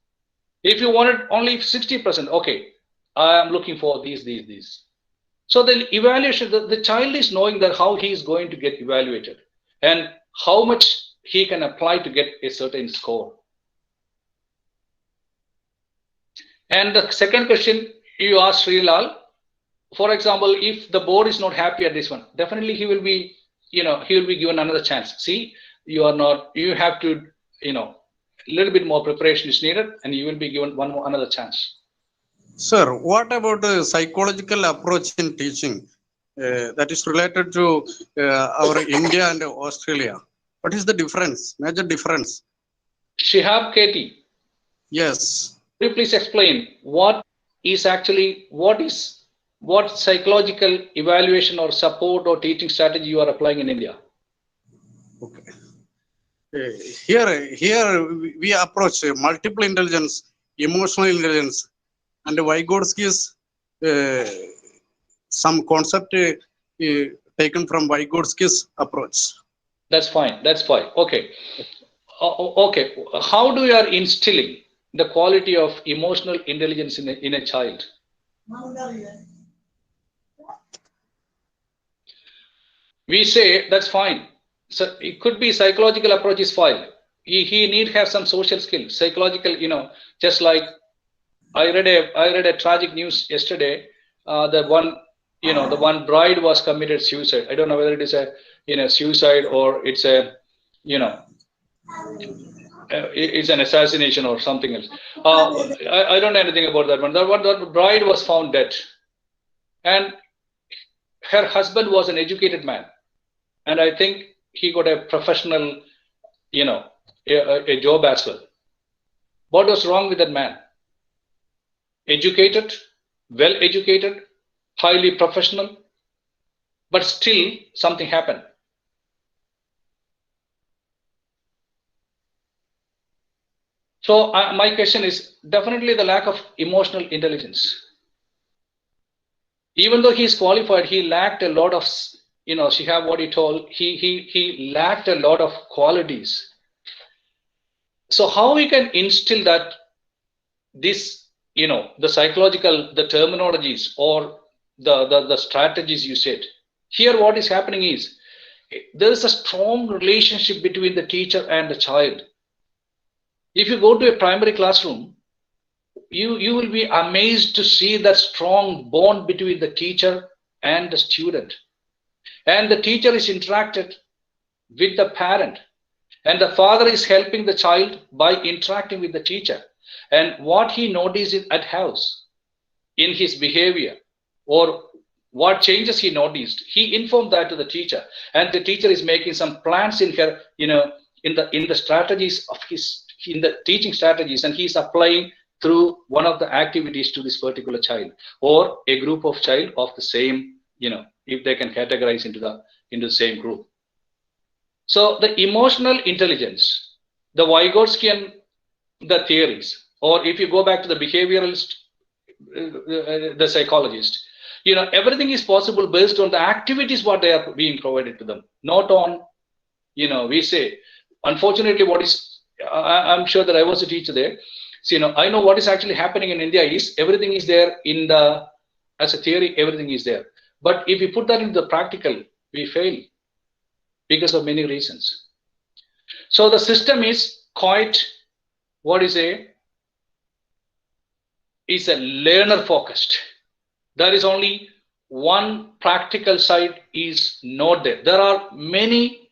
If you wanted only 60%, okay, I am looking for these. So the evaluation, the child is knowing that how he is going to get evaluated and how much he can apply to get a certain score. And the second question you asked Srilal, for example, if the board is not happy at this one, definitely he will be, he will be given another chance. See, you have to, a little bit more preparation is needed, and you will be given another chance. Sir, what about the psychological approach in teaching that is related to our India and Australia? What is the difference, major difference? Shihab Katie. Yes. Could you please explain what psychological evaluation or support or teaching strategy you are applying in India? Okay. Here we approach multiple intelligence, emotional intelligence, and Vygotsky's some concept taken from Vygotsky's approach. That's fine. Okay. Okay. How do you are instilling the quality of emotional intelligence in a child? We say that's fine. So it could be psychological approach is fine. He need have some social skills, psychological. Just like I read a tragic news yesterday. The one bride was committed suicide. I don't know whether it is a suicide or it's a it's an assassination or something else. I don't know anything about that one. The bride was found dead, and her husband was an educated man, and I think he got a professional, a job as well. What was wrong with that man? Educated, well educated, highly professional, but still something happened. So my question is definitely the lack of emotional intelligence. Even though he is qualified, he lacked a lot of, Shihab, what he told, he lacked a lot of qualities. So how we can instill that this, the psychological, the terminologies or the strategies you said. Here what is happening is there is a strong relationship between the teacher and the child. If you go to a primary classroom, you will be amazed to see that strong bond between the teacher and the student. And the teacher is interacted with the parent, and the father is helping the child by interacting with the teacher. And what he notices at house in his behavior or what changes he noticed, he informed that to the teacher, and the teacher is making some plans in her, in the strategies of in the teaching strategies, and he's applying through one of the activities to this particular child or a group of child of the same, if they can categorize into the same group. So the emotional intelligence, the Vygotskian, the theories, or if you go back to the behavioralist, the psychologist, everything is possible based on the activities what they are being provided to them, not on, we say, unfortunately, what is, I'm sure that I was a teacher there. So, I know what is actually happening in India is everything is there as a theory, everything is there. But if we put that into the practical, we fail because of many reasons. So the system is quite, is a learner focused. There is only one practical side is not there. There are many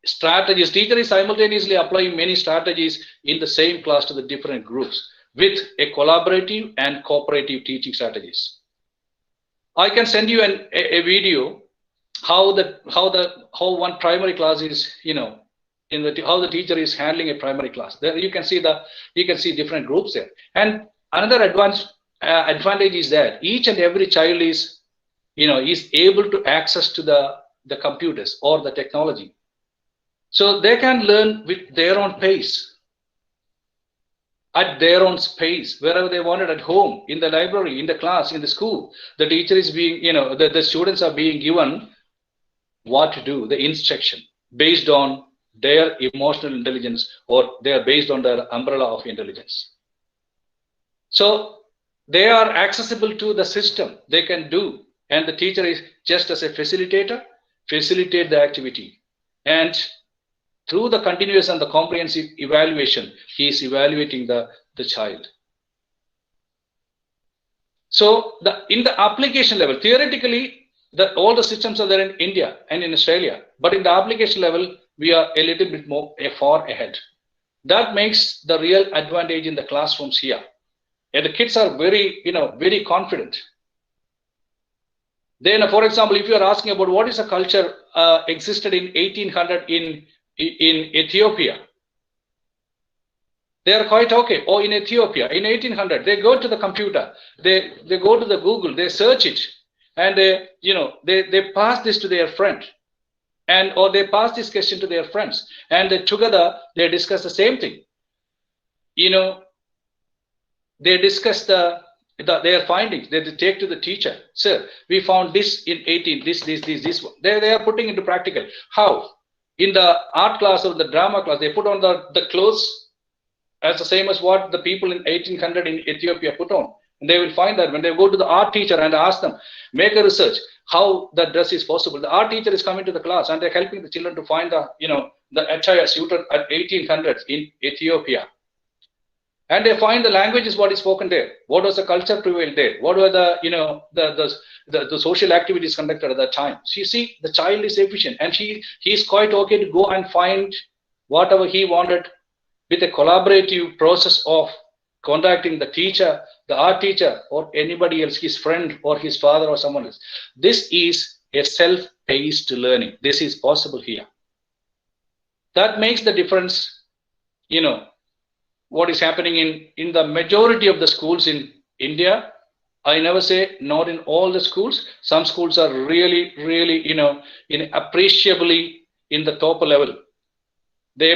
strategies. Teacher is simultaneously applying many strategies in the same class to the different groups with a collaborative and cooperative teaching strategies. I can send you a video how one primary class is, how the teacher is handling a primary class. There you can see different groups there. And another advantage is that each and every child is able to access to the computers or the technology, so they can learn with their own pace, at their own space, wherever they want it, at home, in the library, in the class, in the school. The teacher is being, the students are being given what to do, the instruction based on their emotional intelligence, or they are based on their umbrella of intelligence. So they are accessible to the system, they can do, and the teacher is just as a facilitator, facilitate the activity. And through the continuous and the comprehensive evaluation, he is evaluating the child. So in the application level, theoretically, all the systems are there in India and in Australia, but in the application level, we are a little bit more far ahead. That makes the real advantage in the classrooms here. And the kids are very, very confident. Then, for example, if you are asking about what is a culture existed in 1800 in Ethiopia, they are quite okay. Or in Ethiopia, in 1800, they go to the computer, they go to the Google, they search it, and they pass this to their friend, or they pass this question to their friends, and together they discuss the same thing. They discuss their findings. They take to the teacher. Sir, we found this in 18, this one. They are putting into practical. How? In the art class or the drama class, they put on the clothes as the same as what the people in 1800 in Ethiopia put on. And they will find that when they go to the art teacher and ask them, make a research, how that dress is possible. The art teacher is coming to the class and they're helping the children to find the attire suited at 1800s in Ethiopia. And they find the language is what is spoken there. What was the culture prevailed there? What were the social activities conducted at that time? So you see, the child is efficient, and he's quite okay to go and find whatever he wanted with a collaborative process of contacting the teacher, the art teacher, or anybody else, his friend or his father or someone else. This is a self-paced learning. This is possible here. That makes the difference, what is happening in the majority of the schools in India. I never say not in all the schools. Some schools are really, really, appreciably in the top level. They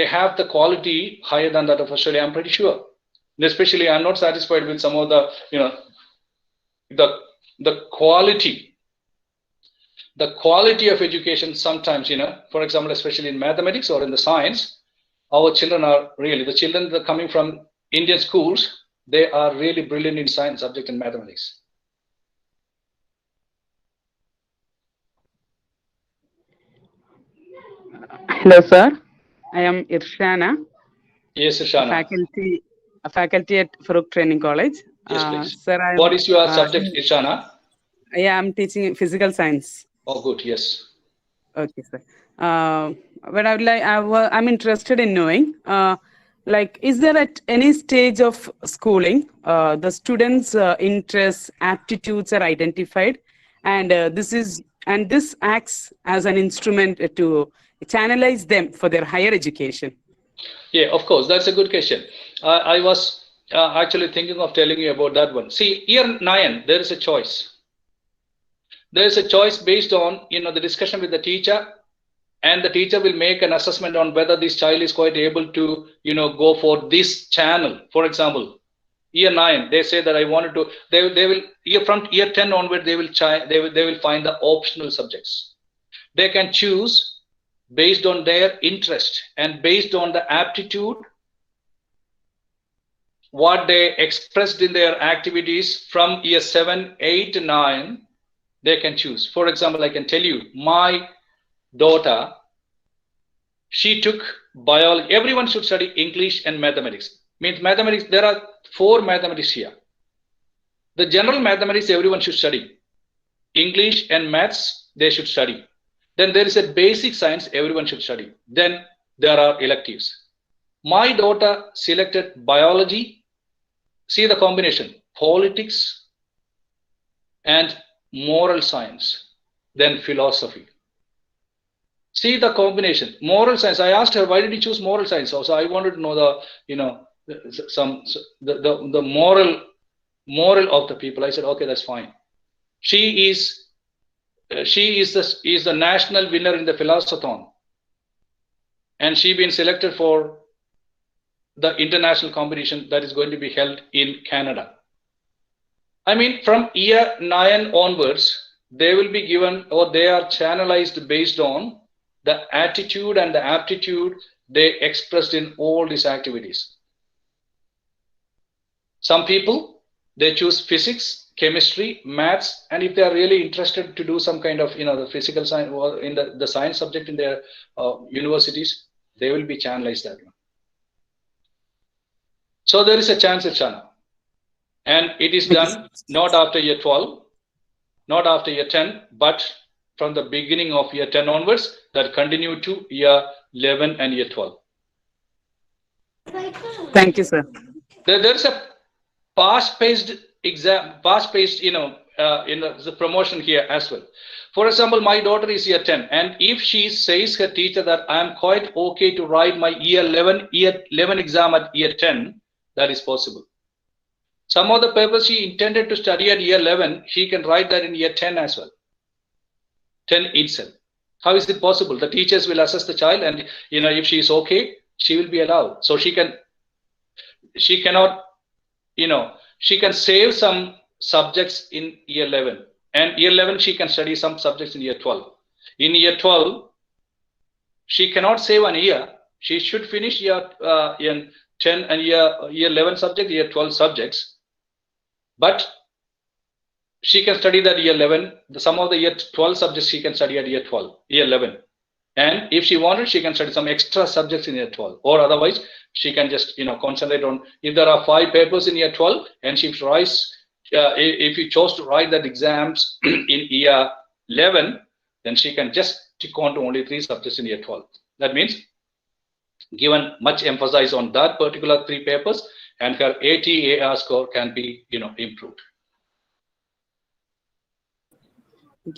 have the quality higher than that of Australia, I'm pretty sure. And especially, I'm not satisfied with some of the, the quality of education sometimes, for example, especially in mathematics or in the science. Our children are really, the children that are coming from Indian schools, they are really brilliant in science subject and mathematics. Hello, sir. I am Irshana. Yes, Irshana. A faculty at Farook Training College. Yes, please. Sir, What is your subject, Irshana? I am teaching physical science. Oh, good. Yes. Okay, sir. But I'm interested in knowing, is there at any stage of schooling, the students' interests, aptitudes are identified, and this acts as an instrument to channelize them for their higher education? Yeah, of course. That's a good question. I was actually thinking of telling you about that one. See, year 9, there is a choice. There is a choice based on, the discussion with the teacher, and the teacher will make an assessment on whether this child is quite able to, go for this channel. For example, year 9, they say that I wanted to, they will, from year 10 onward, they will find the optional subjects. They can choose based on their interest and based on the aptitude, what they expressed in their activities from year 7, 8, 9, they can choose. For example, I can tell you, my daughter, she took biology. Everyone should study English and mathematics. Means mathematics, there are 4 mathematics here. The general mathematics everyone should study. English and maths, they should study. Then there is a basic science everyone should study. Then there are electives. My daughter selected biology. See the combination, politics and moral science, then philosophy. See the combination, moral science. I asked her, why did you choose moral science? Also, I wanted to know the moral of the people. I said, okay, that's fine. She is the national winner in the Philosothon, and she been selected for the international competition that is going to be held in Canada. I mean, from year 9 onwards, they will be given, or they are channelized based on the attitude and the aptitude they expressed in all these activities. Some people, they choose physics, chemistry, maths, and if they are really interested to do some kind of, the physical science or in the science subject in their universities, they will be channelized that one. So there is a chance at Chana. And it is done not after year 12, not after year 10, but from the beginning of year 10 onwards, that continue to year 11 and year 12. Thank you, sir. There is a past-paced exam, past-paced, the promotion here as well. For example, my daughter is year 10, and if she says her teacher that I am quite okay to write my year 11 exam at year 10, that is possible. Some of the papers she intended to study at year 11, she can write that in year 10 as well. 10 itself. How is it possible? The teachers will assess the child, and if she is okay, she will be allowed. So she can save some subjects in year 11, and year 11 she can study some subjects in year 12. In year 12, she cannot save an year. She should finish year 10 and year 11 subject, year 12 subjects, but she can study that year 11. Some of the year 12 subjects she can study at year 11. And if she wanted, she can study some extra subjects in year 12, or otherwise she can just concentrate on, if there are 5 papers in year 12 and she writes, if you chose to write that exams in year 11, then she can just tick on to only 3 subjects in year 12. That means given much emphasis on that particular 3 papers, and her AT-AR score can be improved.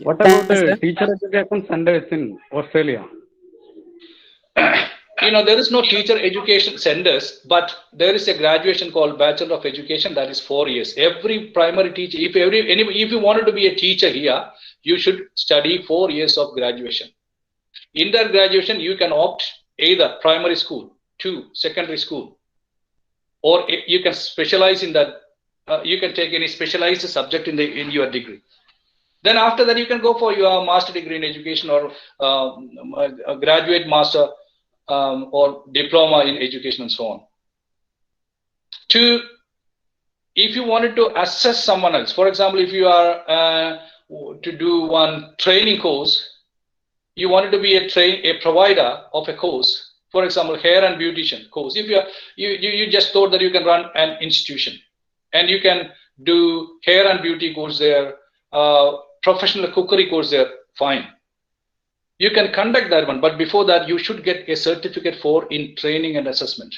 What about the teacher education centers in Australia? There is no teacher education centers, but there is a graduation called Bachelor of Education that is 4 years. Every primary teacher, if you wanted to be a teacher here, you should study 4 years of graduation. In that graduation, you can opt either primary school, 2 secondary school, or you can specialize in that. You can take any specialized subject in your degree. Then after that, you can go for your master degree in education, or a graduate master or diploma in education, and so on. If you wanted to assess someone else, for example, if you are to do one training course, you wanted to be a provider of a course, for example, hair and beautician course. If you just thought that you can run an institution and you can do hair and beauty course there, professional cookery course there, fine. You can conduct that one, but before that, you should get a certificate in training and assessment.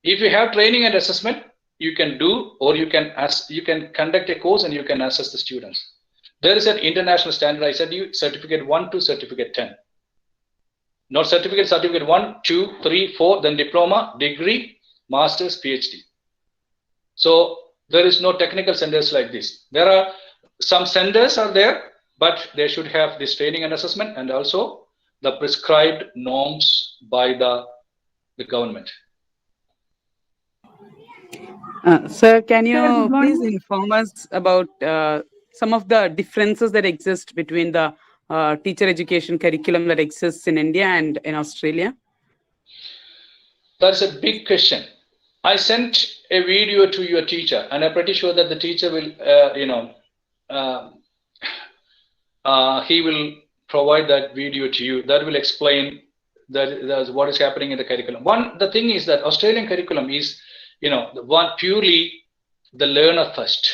If you have training and assessment, you can do, or you can conduct a course and you can assess the students. There is an international standard. I said you certificate 1 to certificate 10. Not certificate 1, 2, 3, 4, then diploma, degree, master's, PhD. So there is no technical centers like this. There are some centers are there, but they should have this training and assessment, and also the prescribed norms by the government. Sir, can you please inform us about some of the differences that exist between the teacher education curriculum that exists in India and in Australia? That's a big question. I sent a video to your teacher, and I'm pretty sure that the teacher will, he will provide that video to you. That will explain what is happening in the curriculum. The thing is that Australian curriculum is, the one purely the learner first.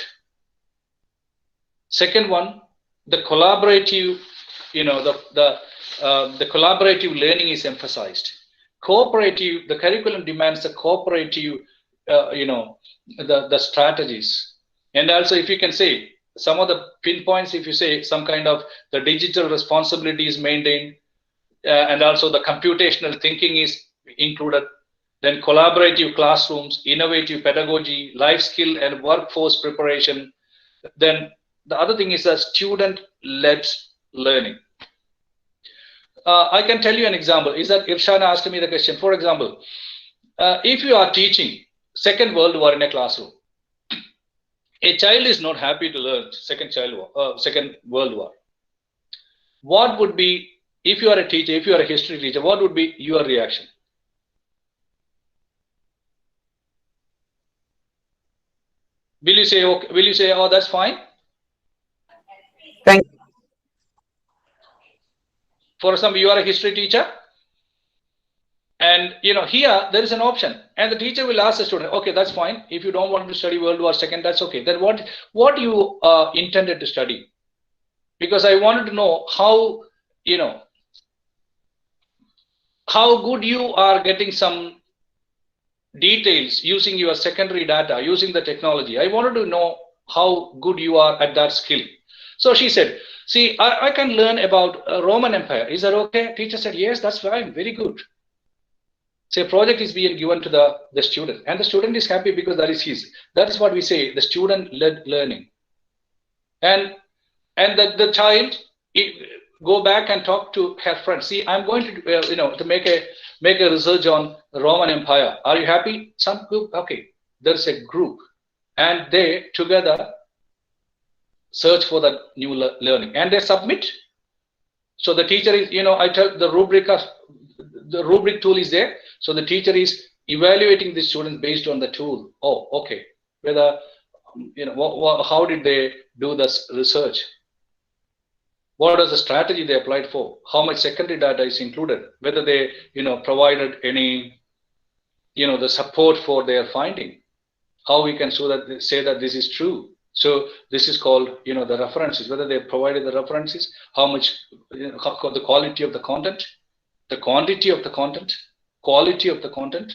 Second one, the collaborative, the collaborative learning is emphasized. Cooperative, the curriculum demands the cooperative, the strategies. And also, if you can say some of the pinpoints, if you say some kind of the digital responsibility is maintained, and also the computational thinking is included, then collaborative classrooms, innovative pedagogy, life skill and workforce preparation. Then the other thing is the student-led learning. I can tell you an example. Is that Irshana asked me the question. For example, if you are teaching Second World War in a classroom, a child is not happy to learn Second World War. What would be, if you are a teacher, if you are a history teacher, what would be your reaction? Will you say, okay, will you say, oh, that's fine? Thank you. For example, you are a history teacher, and here there is an option, and the teacher will ask the student, okay, that's fine. If you don't want to study World War II, that's okay. Then what you intended to study? Because I wanted to know how good you are getting some details using your secondary data, using the technology. I wanted to know how good you are at that skill. So she said, see, I can learn about Roman Empire. Is that okay? Teacher said, yes, that's fine, very good. So a project is being given to the student, and the student is happy because that is his. That is what we say, the student-led learning. And the child go back and talk to her friends. See, I'm going to to make a research on the Roman Empire. Are you happy? Some group, okay. There's a group, and they together search for the new learning, and they submit. So the teacher is, I tell the rubric tool is there. So the teacher is evaluating the students based on the tool. Oh, okay. Whether how did they do this research? What is the strategy they applied for? How much secondary data is included? Whether they, provided any, the support for their finding. How we can say that this is true. So this is called, the references. Whether they provided the references, how much, the quality of the content, the quantity of the content, quality of the content.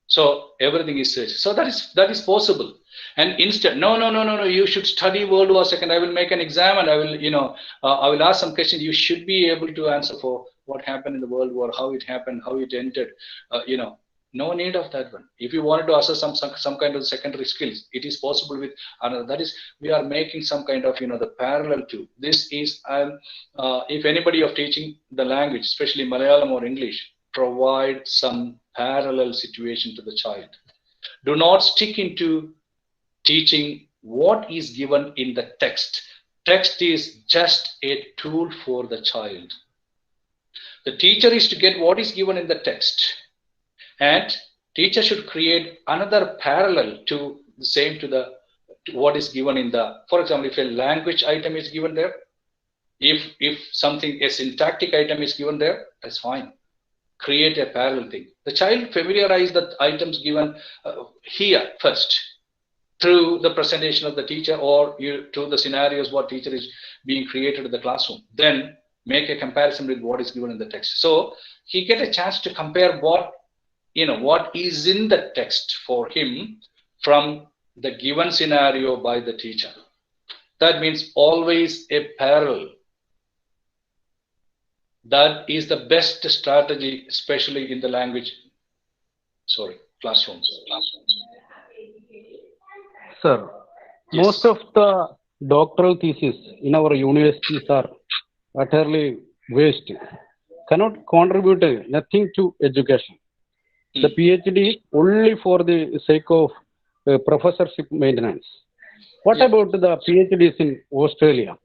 So everything is searched. So that is possible. And instead, no, you should study World War II. I will make an exam, and I will, I will ask some questions. You should be able to answer for what happened in the World War, how it happened, how it ended. No need of that one. If you wanted to assess some kind of secondary skills, it is possible with another. That is, we are making some kind of, the parallel to. This is, if anybody of teaching the language, especially Malayalam or English, provide some parallel situation to the child. Do not stick into teaching what is given in the text. Text is just a tool for the child. The teacher is to get what is given in the text, and teacher should create another parallel to the same to what is given in the. For example, if a language item is given there, if something a syntactic item is given there, that's fine. Create a parallel thing. The child familiarize the items given here first, through the presentation of the teacher, or through the scenarios what teacher is being created in the classroom. Then make a comparison with what is given in the text. So he get a chance to compare what is in the text for him from the given scenario by the teacher. That means always a parallel. That is the best strategy, especially in the classrooms. Sir, Yes. most of the doctoral theses in our universities are utterly waste. Cannot contribute nothing to education. The PhD only for the sake of professorship maintenance. What about the PhDs in Australia?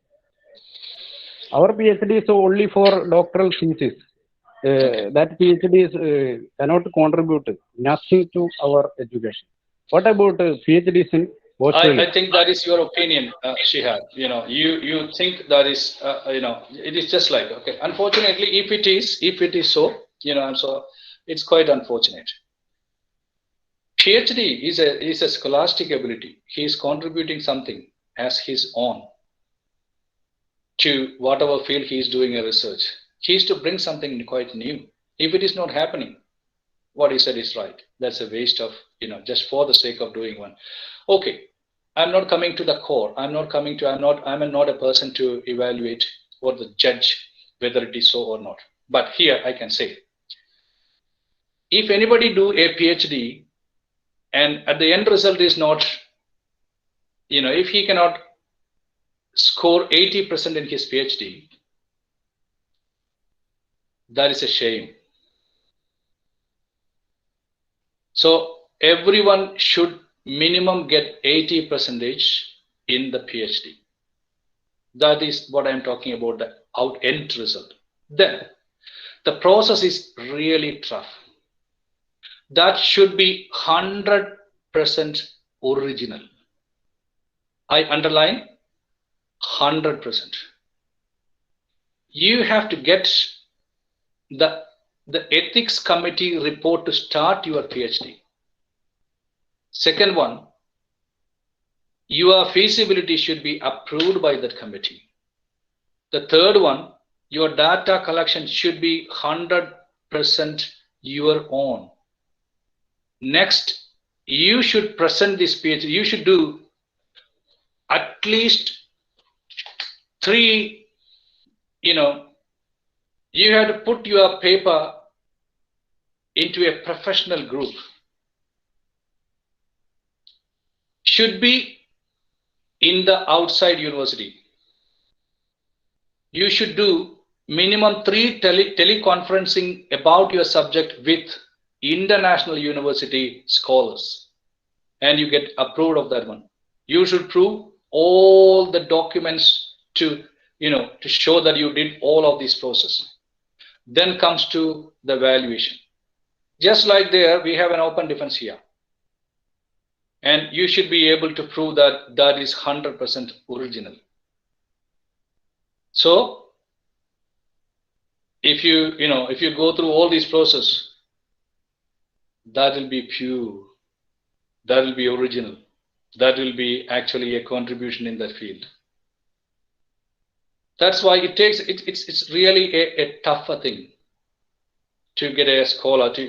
Our PhD is only for doctoral thesis. That PhD cannot contribute nothing to our education. What about PhDs in Australia? I think that is your opinion, Shihad. You think that is, it is just like, okay. Unfortunately, if it is so, so it's quite unfortunate. PhD is a scholastic ability. He is contributing something as his own to whatever field he is doing a research. He is to bring something quite new. If it is not happening, what he said is right. That's a waste of, just for the sake of doing one. Okay, I'm not coming to the core. I'm not a person to evaluate or the judge whether it is so or not. But here I can say, if anybody do a PhD and at the end result is not, if he cannot score 80% in his PhD, that is a shame. So everyone should minimum get 80% in the PhD. That is what I'm talking about, the end result. Then the process is really tough. That should be 100% original. I underline 100%. You have to get the ethics committee report to start your PhD. Second one, your feasibility should be approved by that committee. The third one, your data collection should be 100% your own. Next, you should present this PhD. You should do at least 3, you have to put your paper into a professional group. Should be in the outside university. You should do minimum 3 teleconferencing about your subject with international university scholars, and you get approved of that one. You should prove all the documents to show that you did all of this process. Then comes to the valuation. Just like there, we have an open defense here. And you should be able to prove that that is 100% original. So, if you go through all these process, that will be pure, that will be original, that will be actually a contribution in that field. That's why it's really a tougher thing to get a scholar to,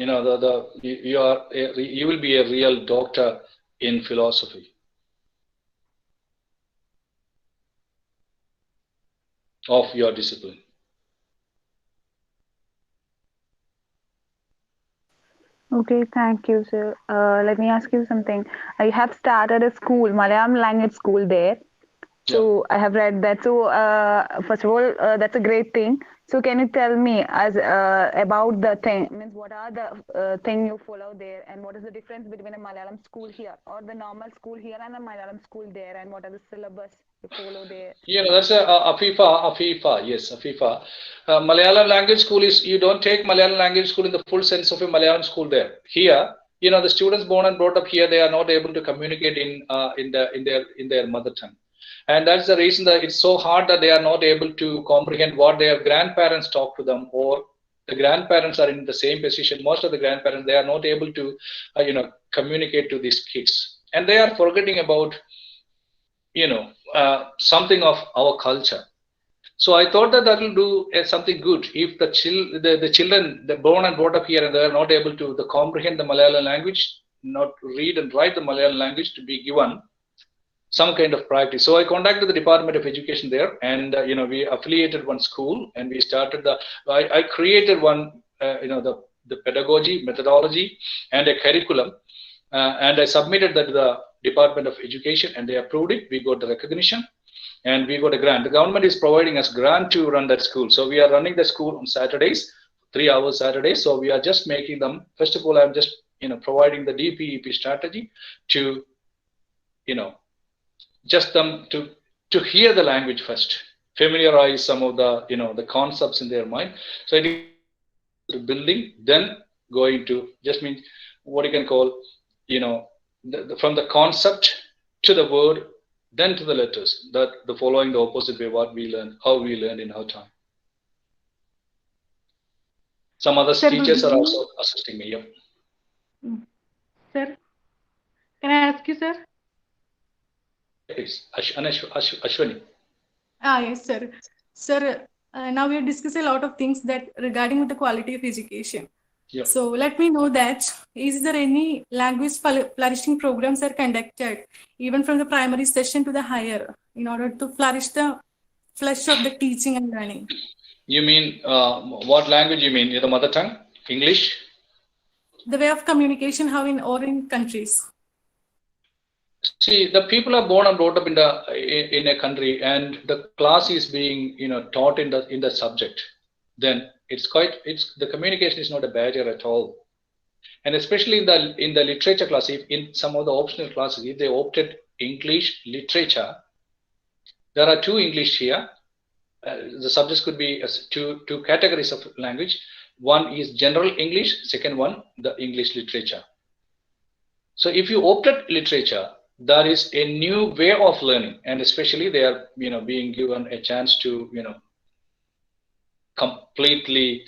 you will be a real doctor in philosophy of your discipline. Okay, thank you, sir. Let me ask you something. I have started a school, Malayalam language school there. So I have read that. So first of all, that's a great thing. So can you tell me about the thing? Means what are the thing you follow there, and what is the difference between a Malayalam school here or the normal school here and a Malayalam school there, and what are the syllabus you follow there? That's Afifa. Yes, Afifa. Malayalam language school is, you don't take Malayalam language school in the full sense of a Malayalam school there. Here, the students born and brought up here, they are not able to communicate in their mother tongue. And that's the reason that it's so hard that they are not able to comprehend what their grandparents talk to them, or the grandparents are in the same position. Most of the grandparents, they are not able to, communicate to these kids. And they are forgetting about, something of our culture. So I thought that will do something good if the children, they're born and brought up here and they are not able to comprehend the Malayalam language, not read and write the Malayalam language, to be given some kind of practice. So I contacted the Department of Education there, and we affiliated one school, and we started I created one, the pedagogy, methodology, and a curriculum, and I submitted that to the Department of Education, and they approved it. We got the recognition, and we got a grant. The government is providing us grant to run that school. So we are running the school on Saturdays, 3 hours Saturdays. So we are just making them. First of all, I'm just providing the DPEP strategy to just them to hear the language first, familiarize some of the the concepts in their mind. So it is building, then going to just mean what you can call from the concept to the word, then to the letters, that the following the opposite way what we learn, how we learn in our time. Some other teachers are also assisting me. Sir, you, sir. Please, Ashwani. Yes, sir. Sir, now we have discussed a lot of things that regarding with the quality of education. Yeah. So let me know that is there any language flourishing programs are conducted even from the primary session to the higher in order to flourish the flesh of the teaching and learning? You mean what language you mean? The mother tongue? English? The way of communication, how in or in countries? See, the people are born and brought up in a country, and the class is being taught in the subject. Then the communication is not a barrier at all. And especially in the literature class, if in some of the optional classes, if they opted English literature, there are two English here. The subjects could be two categories of language. One is general English, second one the English literature. So if you opted literature, that is a new way of learning, and especially they are being given a chance to completely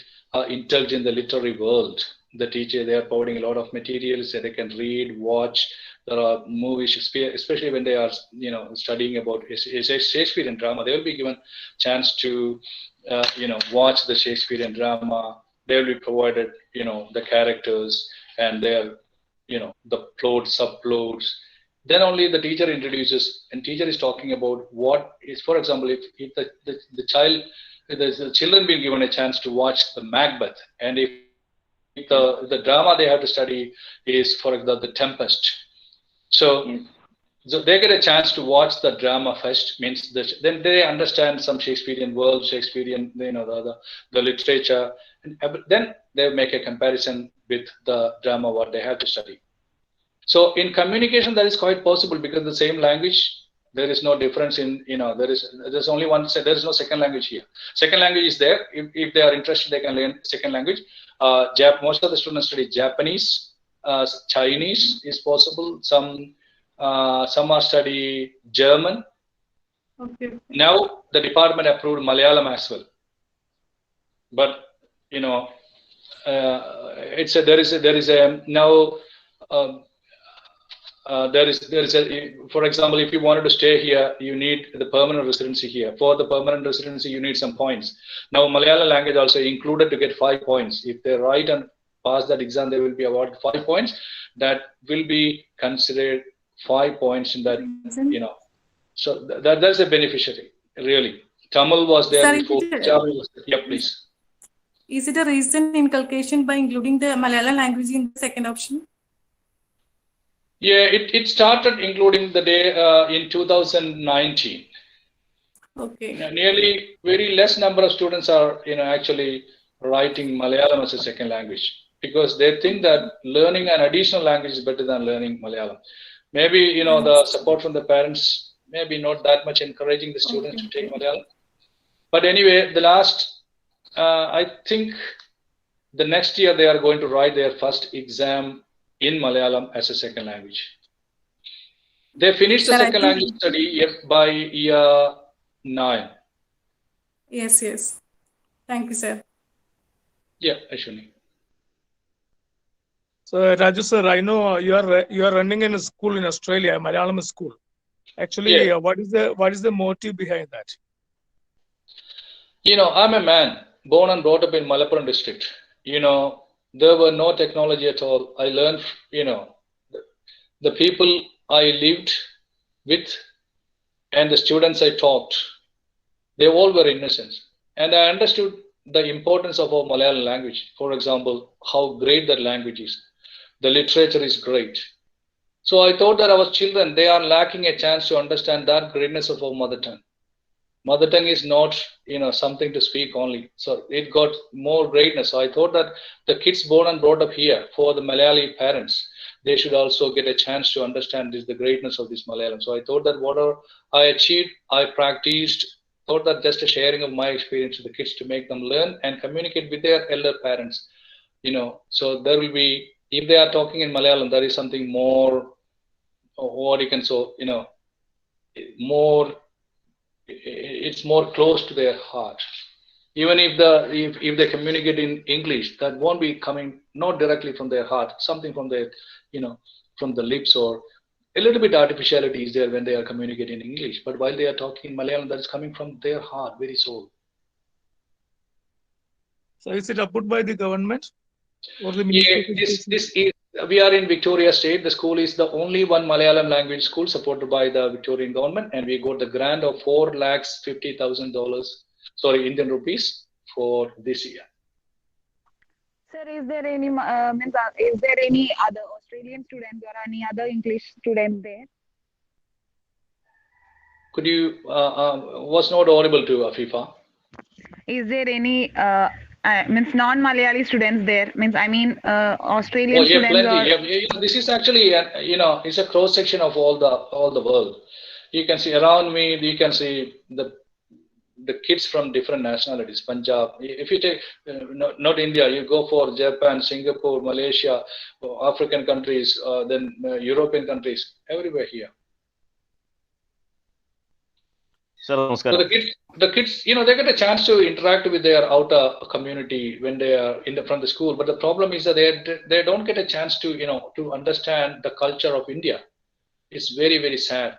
indulge in the literary world. The teacher, they are providing a lot of materials that they can read, watch. There are movies, especially when they are studying about Shakespearean drama. They will be given chance to watch the Shakespearean drama. They will be provided the characters and their the plot, subplots. Then only the teacher introduces, and teacher is talking about what is, for example, if the children being given a chance to watch the Macbeth, and if the drama they have to study is, for example, the Tempest. So they get a chance to watch the drama first, means then they understand some Shakespearean world, Shakespearean, the literature, and then they make a comparison with the drama what they have to study. So in communication, that is quite possible because the same language, there is no difference in, there's only one, there is no second language here. Second language is there. If they are interested, they can learn second language. Most of the students study Japanese, Chinese is possible. Some are study German. Okay. Now the department approved Malayalam as well. But, for example, if you wanted to stay here, you need the permanent residency here. For the permanent residency, you need some points. Now, Malayalam language also included to get 5 points. If they write and pass that exam, they will be awarded 5 points. That will be considered 5 points in that, So that's a beneficiary, really. Tamil was there before. Yeah, please. Is it a recent inculcation by including the Malayalam language in the second option? Yeah, it started including the day in 2019. Okay. Nearly very less number of students are actually writing Malayalam as a second language because they think that learning an additional language is better than learning Malayalam. Maybe the support from the parents maybe not that much encouraging the students to take Malayalam. But anyway, the last I think the next year they are going to write their first exam in Malayalam as a second language. They finished the second language study by year 9. Yes. Thank you, sir. Yeah, Ashwini. So Raju sir, I know you are running in a school in Australia, a Malayalam school. Actually, Yeah. What is the motive behind that? I'm a man born and brought up in Malappuram district. There were no technology at all. I learned, the people I lived with and the students I taught, they all were innocent. And I understood the importance of our Malayalam language. For example, how great that language is. The literature is great. So I thought that our children, they are lacking a chance to understand that greatness of our mother tongue. Mother tongue is not, something to speak only. So it got more greatness. So I thought that the kids born and brought up here, for the Malayali parents, they should also get a chance to understand the greatness of this Malayalam. So I thought that whatever I achieved, I practiced, thought that just a sharing of my experience to the kids to make them learn and communicate with their elder parents. So there will be, if they are talking in Malayalam, there is something more, what you can say, more, it's more close to their heart. Even if they communicate in English, that won't be coming not directly from their heart, something from their, from the lips or a little bit artificiality is there when they are communicating in English, but while they are talking in Malayalam, that is coming from their heart, very soul. So is it approved by the government or the Yeah, Ministry of Education? this is, we are in Victoria State. The school is the only one Malayalam language school supported by the Victorian government, and we got the grant of $450,000, sorry, Indian rupees for this year. Sir, is there any is there any other Australian students or any other English students there? Could you was not audible to Afifa? Is there any non-Malayali students there? Australian Oh, yeah, students plenty. or Yeah, this is actually it's a cross section of all the world. You can see around me. You can see the kids from different nationalities. Punjab. If you take not India, you go for Japan, Singapore, Malaysia, African countries, then European countries, everywhere here. So So the kids, they get a chance to interact with their outer community when they are from the school. But the problem is that they don't get a chance to to understand the culture of India. It's very, very sad.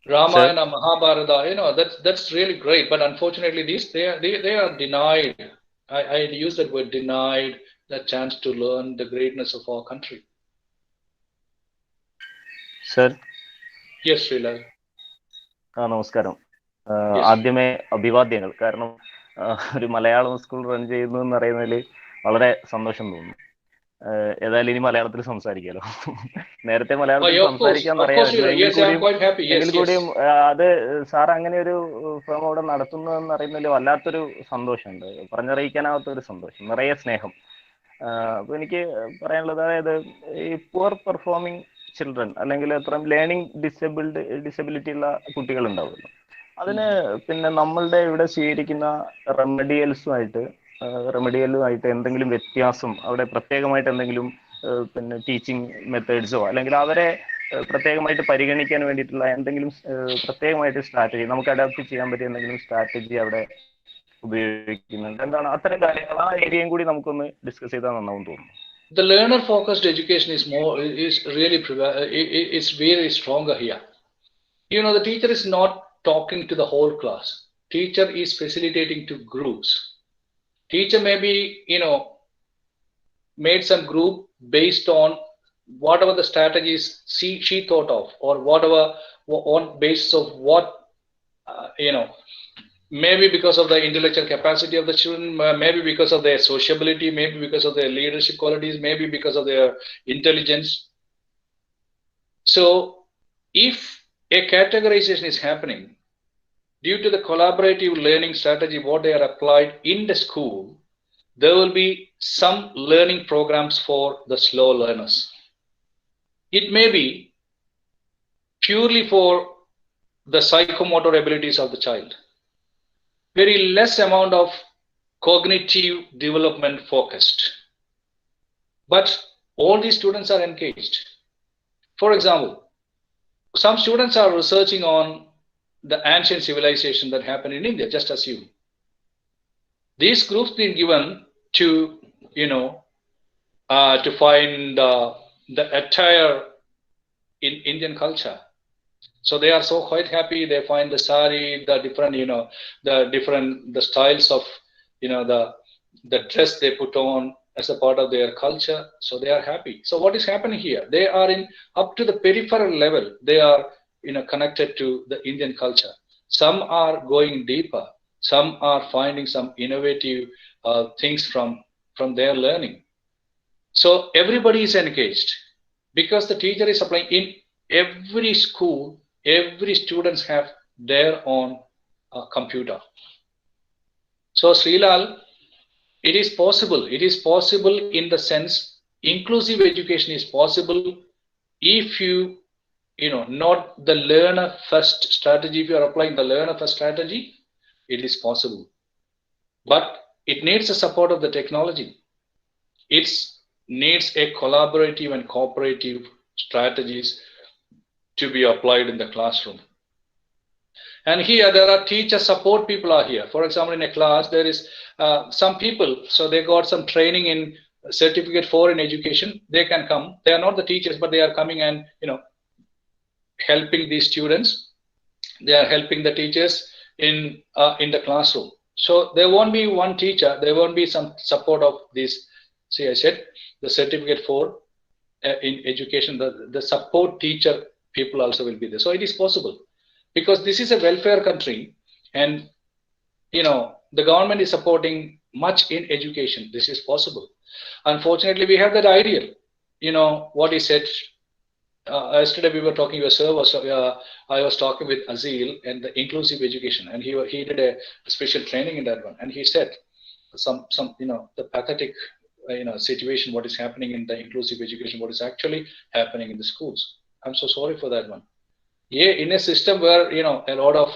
Ramayana, Mahabharata, that's really great. But unfortunately, they are denied. I use that word, denied the chance to learn the greatness of our country. Sir. Yes, Srilal. നമസ്കാരം. ആദ്യമേ അഭിവാദ്യങ്ങൾ. കാരണം ഒരു Malayalam school run ചെയ്യുന്നു എന്ന് പറയുന്നതിൽ വളരെ സന്തോഷം തോന്നുന്നു. ഏതായാലും ഇനി മലയാളത്തിൽ സംസാരിക്കാലോ. നേരത്തെ മലയാളത്തിൽ സംസാരിക്കാൻ എങ്കിൽ കൂടിയും അത് സാർ അങ്ങനെ ഒരു ഫേം അവിടെ നടത്തുന്നു എന്ന് പറയുന്നതിൽ വല്ലാത്തൊരു സന്തോഷമുണ്ട്. പറഞ്ഞറിയിക്കാനാവാത്ത ഒരു സന്തോഷം, നിറയെ സ്നേഹം. അപ്പൊ എനിക്ക് പറയാനുള്ളത്, അതായത് ഈ പുവർ പെർഫോമിംഗ് ചിൽഡ്രൻ അല്ലെങ്കിൽ അത്രയും ലേണിംഗ് ഡിസബിലിറ്റി ഉള്ള കുട്ടികൾ ഉണ്ടാവുമല്ലോ, അതിന് പിന്നെ നമ്മളുടെ ഇവിടെ സ്വീകരിക്കുന്ന റെമഡിയലുമായിട്ട് എന്തെങ്കിലും വ്യത്യാസം, അവിടെ പ്രത്യേകമായിട്ട് എന്തെങ്കിലും പിന്നെ ടീച്ചിങ് മെത്തേഡ്സോ അല്ലെങ്കിൽ അവരെ പ്രത്യേകമായിട്ട് പരിഗണിക്കാൻ വേണ്ടിയിട്ടുള്ള എന്തെങ്കിലും പ്രത്യേകമായിട്ട് സ്ട്രാറ്റജി, നമുക്ക് അഡാപ്റ്റ് ചെയ്യാൻ പറ്റിയ എന്തെങ്കിലും സ്ട്രാറ്റജി അവിടെ ഉപയോഗിക്കുന്നുണ്ട്? എന്താണ് അത്തരം കാര്യങ്ങൾ? ആ ഏരിയയും കൂടി നമുക്കൊന്ന് ഡിസ്കസ് ചെയ്താൽ നന്നാവും തോന്നുന്നു. The learner-focused education is really very stronger here. The teacher is not talking to the whole class. Teacher is facilitating to groups. Teacher maybe made some group based on whatever the strategies she thought of, or whatever on basis of what maybe because of the intellectual capacity of the student, maybe because of their sociability, maybe because of their leadership qualities, maybe because of their intelligence. So if a categorization is happening due to the collaborative learning strategy, what they are applied in the school, there will be some learning programs for the slow learners. It may be purely for the psychomotor abilities of the child. Very less amount of cognitive development focused. But all these students are engaged. For example, some students are researching on the ancient civilization that happened in India, just as you. These groups been given to, to find the attire in Indian culture. So they are so quite happy. They find the sari, the different, the styles of, the dress they put on as a part of their culture. So they are happy. So what is happening here? They are up to the peripheral level. They are, connected to the Indian culture. Some are going deeper. Some are finding some innovative things from their learning. So everybody is engaged because the teacher is applying in every school. Every students have their own computer. So Srilal, it is possible. It is possible in the sense inclusive education is possible if you, not the learner first strategy. If you are applying the learner first strategy, it is possible. But it needs the support of the technology. It needs a collaborative and cooperative strategies to be applied in the classroom. And here there are teacher support people are here. For example, in a class, there is some people, so they got some training in certificate 4 in education, they can come. They are not the teachers, but they are coming and helping these students. They are helping the teachers in the classroom. So there won't be one teacher. There won't be some support of this. See, I said the certificate 4 in education. The support teacher people also will be there. So it is possible, because this is a welfare country, and the government is supporting much in education. This is possible. Unfortunately, we have that ideal. What he said yesterday, we were talking. I was talking with Azil and the inclusive education, and he did a special training in that one, and he said some the pathetic situation, what is happening in the inclusive education, what is actually happening in the schools. I'm so sorry for that one. Yeah, in a system where a lot of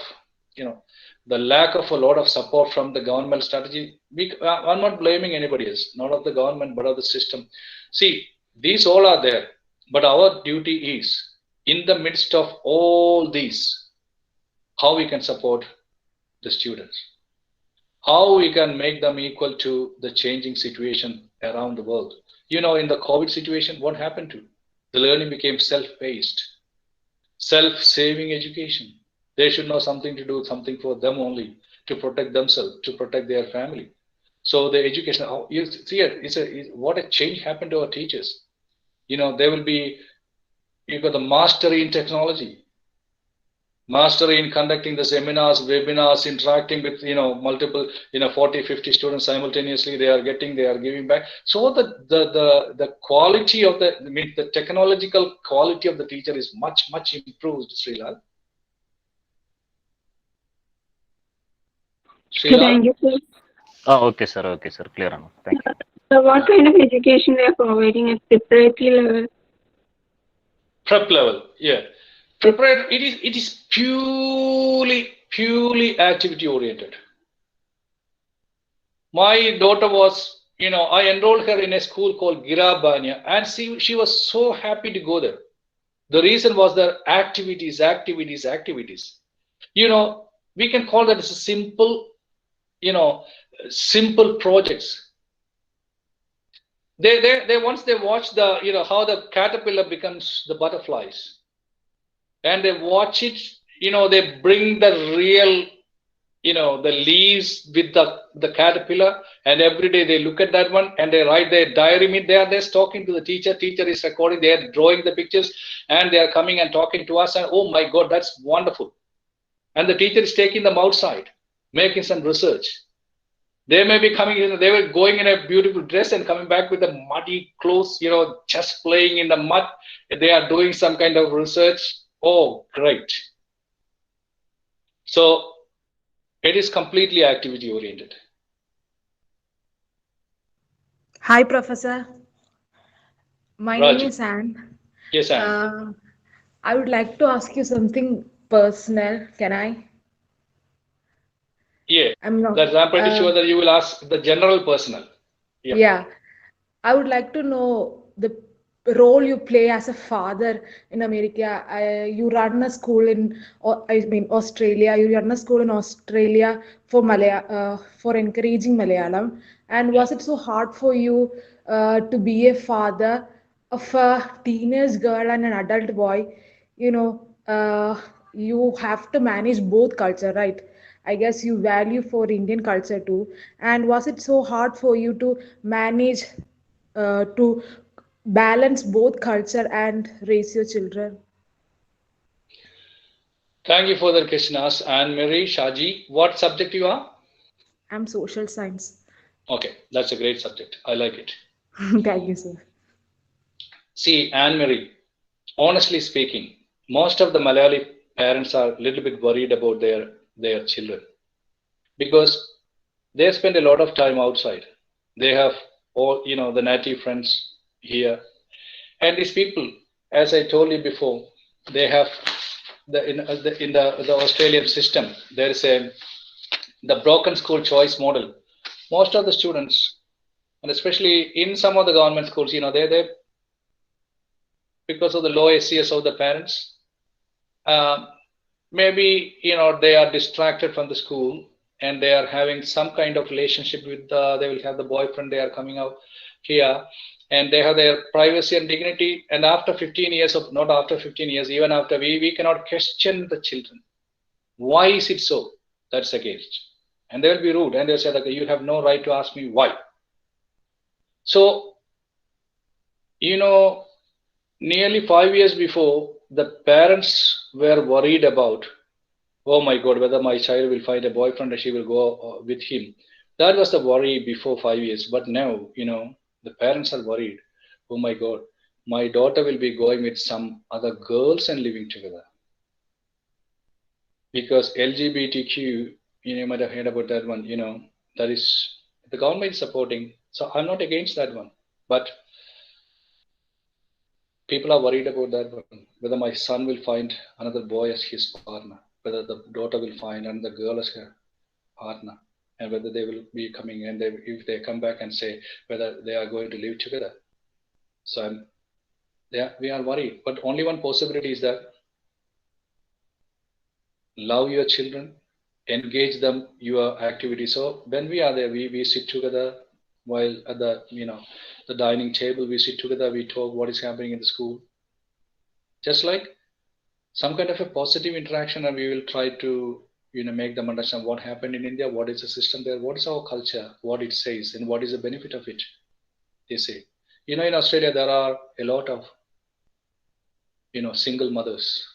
the lack of a lot of support from the government strategy. I'm not blaming anybody else, not of the government, but of the system. See, these all are there, but our duty is, in the midst of all these, how we can support the students, how we can make them equal to the changing situation around the world. In the COVID situation, what happened to? The learning became self-paced, self-saving education. They should know something to do, something for them only, to protect themselves, to protect their family. So the education, you see it, what a change happened to our teachers. They will be, you've got the mastery in technology, mastery in conducting the seminars, webinars, interacting with, multiple, 40, 50 students simultaneously, they are giving back. So the quality of the technological quality of the teacher is much, much improved, Srilal. Thank you, sir. Oh, okay, sir. Okay, sir. Clear enough. Thank you. So what kind of education they are providing at preparatory level? Prep level, yeah. Preparatory, it is purely activity oriented. My daughter was, I enrolled her in a school called Girabanya, and she was so happy to go there. The reason was the activities. We can call that as a simple, simple projects. They once they watch the, how the caterpillar becomes the butterflies, and they watch it, they bring the real, the leaves with the caterpillar, and every day they look at that one and they write their diary. They are there talking to the teacher. Teacher is recording. They are drawing the pictures, and they are coming and talking to us. And oh my God, that's wonderful. And the teacher is taking them outside, making some research. They may be coming in, they were going in a beautiful dress and coming back with the muddy clothes, just playing in the mud. They are doing some kind of research. Oh, great. So it is completely activity oriented. Hi, Professor. My Raju. name is Anne. Yes, Anne. I would like to ask you something personal. Can I? Yeah, I'm pretty sure that you will ask the general personal. Yeah. I would like to know the role you play as a father in America. You run a school in, Australia. You run a school in Australia for for encouraging Malayalam. And was it so hard for you to be a father of a teenage girl and an adult boy? You have to manage both culture, right? I guess you value for Indian culture too. And was it so hard for you to manage to balance both culture and raise your children? Thank you for the question. Ask Anne-Marie Shaji. What subject you are? I'm social science. Okay, that's a great subject. I like it. Thank you, sir. See, Anne-Marie, honestly speaking, most of the Malayali parents are a little bit worried about their children, because they spend a lot of time outside. They have all, the native friends here. And these people, as I told you before, they have in the Australian system, there is the broken school choice model. Most of the students, and especially in some of the government schools, they because of the low SES of the parents, maybe they are distracted from the school and they are having some kind of relationship with they will have the boyfriend, they are coming out, here, and they have their privacy and dignity. And after 15 years of, not after 15 years, even after, we cannot question the children. Why is it so? That's against. And they'll be rude and they'll say that you have no right to ask me why. So, nearly 5 years before, the parents were worried about, oh my God, whether my child will find a boyfriend and she will go with him. That was the worry before 5 years. But now, the parents are worried. Oh my God, my daughter will be going with some other girls and living together. Because LGBTQ, you might have heard about that one, that is, the government is supporting. So I'm not against that one. But people are worried about that one. Whether my son will find another boy as his partner, whether the daughter will find another girl as her partner, and whether they will be coming and if they come back and say whether they are going to live together. So we are worried. But only one possibility is that love your children, engage them, your activities. So when we are there, we sit together while at the the dining table, we sit together, we talk what is happening in the school. Just like some kind of a positive interaction, and we will try to make them understand what happened in India, what is the system there, what is our culture, what it says, and what is the benefit of it. They say, in Australia there are a lot of single mothers,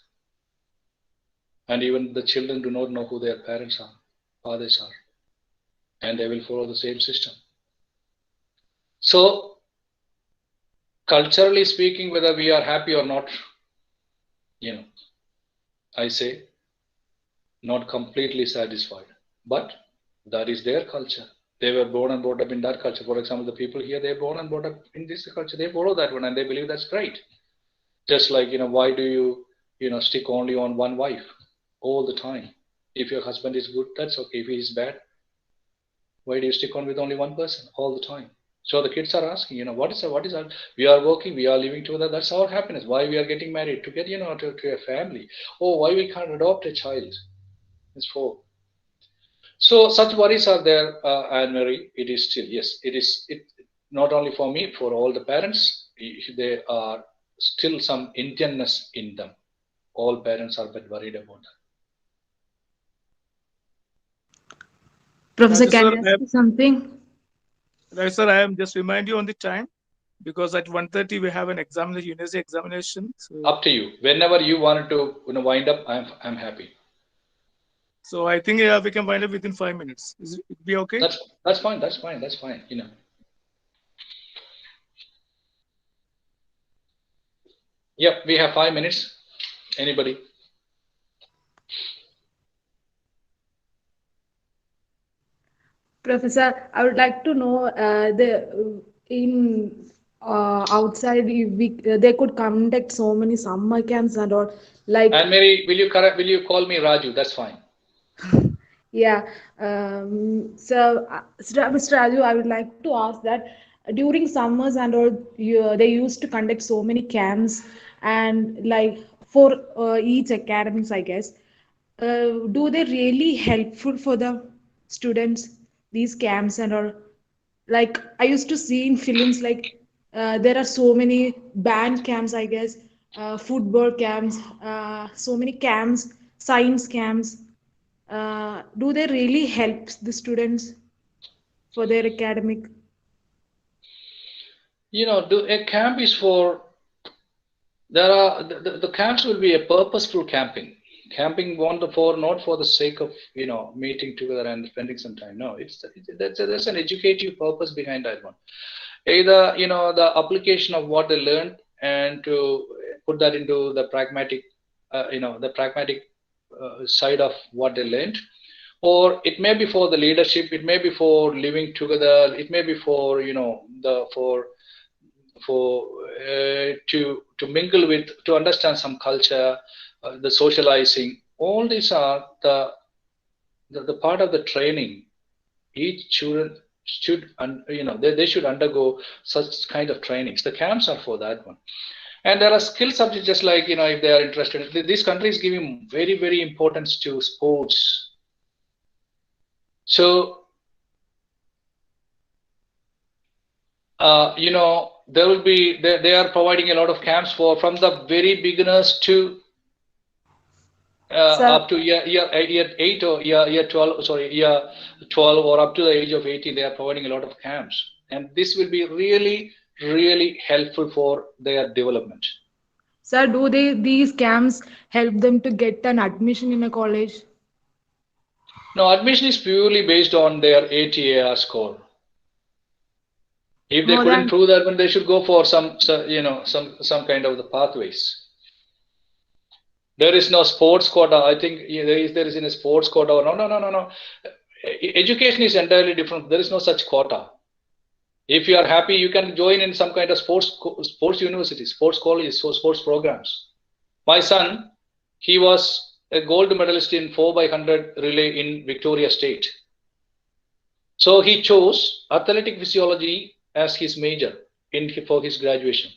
and even the children do not know who their parents are, fathers are, and they will follow the same system. So culturally speaking, whether we are happy or not, I say not completely satisfied, but that is their culture. They were born and brought up in that culture. For example, the people here, they're born and brought up in this culture. They follow that one and they believe that's great. Just like, why do you, stick only on one wife all the time? If your husband is good, that's okay. If he is bad, why do you stick on with only one person all the time? So the kids are asking, what is that? We are working, we are living together. That's our happiness. Why we are getting married? To get, to a family. Oh, why we can't adopt a child? It's for. So such worries are there, Anne-Marie. It is still, yes, it is not only for me, for all the parents. There are still some Indianness in them. All parents are a bit worried about that. Professor, Raju, can sir, I ask you something? Right, sir, I am just remind you on the time because at 1:30 we have an examination, university examination. So, up to you. Whenever you wanted to wind up, I'm happy. So I think we can wind up within 5 minutes. Is it be okay? That's fine. That's fine. That's fine. Yep, we have 5 minutes. Anybody? Professor, I would like to know outside they could conduct so many summer camps and all like. And Mary, will you call me Raju? That's fine. Yeah. So, Mr. Raju, I would like to ask that during summers and all, they used to conduct so many camps and like for each academics, I guess. Do they really helpful for the students, these camps and all? Like I used to see in films like there are so many band camps, I guess, football camps, so many camps, science camps. Do they really help the students for their academic? A camp is for. There are the camps will be a purposeful camping. Camping not for the sake of meeting together and spending some time. No, there's an educative purpose behind that one. Either the application of what they learned and to put that into the pragmatic side of what they learned, or it may be for the leadership, it may be for living together, it may be for to mingle with, to understand some culture, the socializing. All these are the part of the training. Each student should they should undergo such kind of trainings. The camps are for that one. And there are skill subjects, just like if they are interested. This country is giving very, very importance to sports. So there will be, they are providing a lot of camps from the very beginners to up to year 8 or year 12, sorry, year 12 or up to the age of 18, they are providing a lot of camps. And this will be really, really helpful for their development. Sir, do these camps help them to get an admission in a college? No, admission is purely based on their ATAR score. If they couldn't prove that, then they should go for some kind of the pathways. There is no sports quota. I think there is in a sports quota. No. Education is entirely different. There is no such quota. If you are happy, you can join in some kind of sports universities, sports colleges, or sports programs. My son, he was a gold medalist in 4x100 relay in Victoria State. So he chose athletic physiology as his major for his graduation.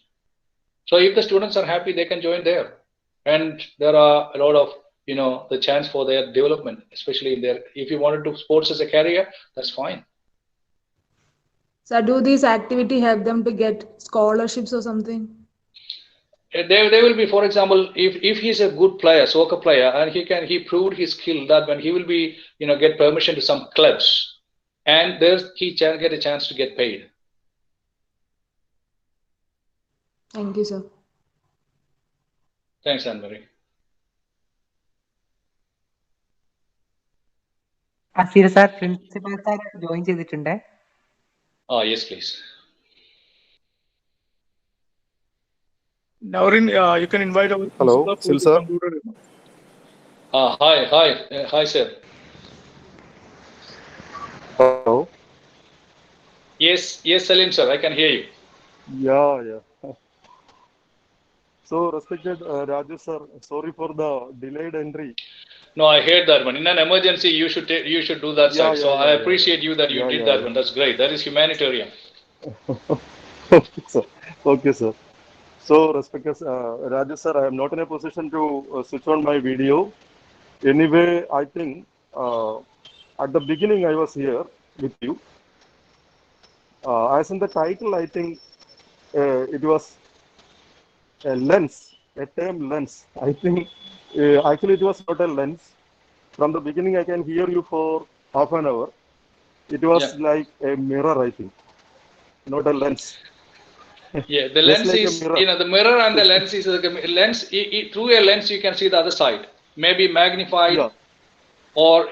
So if the students are happy, they can join there. And there are a lot of, the chance for their development, especially in if you wanted to sports as a career, that's fine. So do these activity help them to get scholarships or something? There will be, for example, if he's a good player, soccer player, and he proved his skill, that when he will be, get permission to some clubs, and he can get a chance to get paid. Thank you, sir. Thanks, Anne-Marie. Asir sir, principal sir join ചെയ്തിട്ടുണ്ട്. Yes, please. Naurin, you can invite our Hello, principal Sil sir. Hi, sir. Hello. Yes, Salim sir, I can hear you. Yeah. So, respected Raju sir, sorry for the delayed entry. No, I heard that one. In an emergency, you should do that side. So I appreciate you that you did that one. That's great. That is humanitarian. Okay, sir. So, respected Raju sir, I am not in a position to switch on my video. Anyway, I think at the beginning I was here with you. As in the title, I think it was a lens, a term lens. I think actually it was not a lens. From the beginning, I can hear you for half an hour. It was like a mirror, I think, not a lens. Yeah, the lens like is, the mirror and the lens is lens. Through a lens, you can see the other side, maybe magnified, or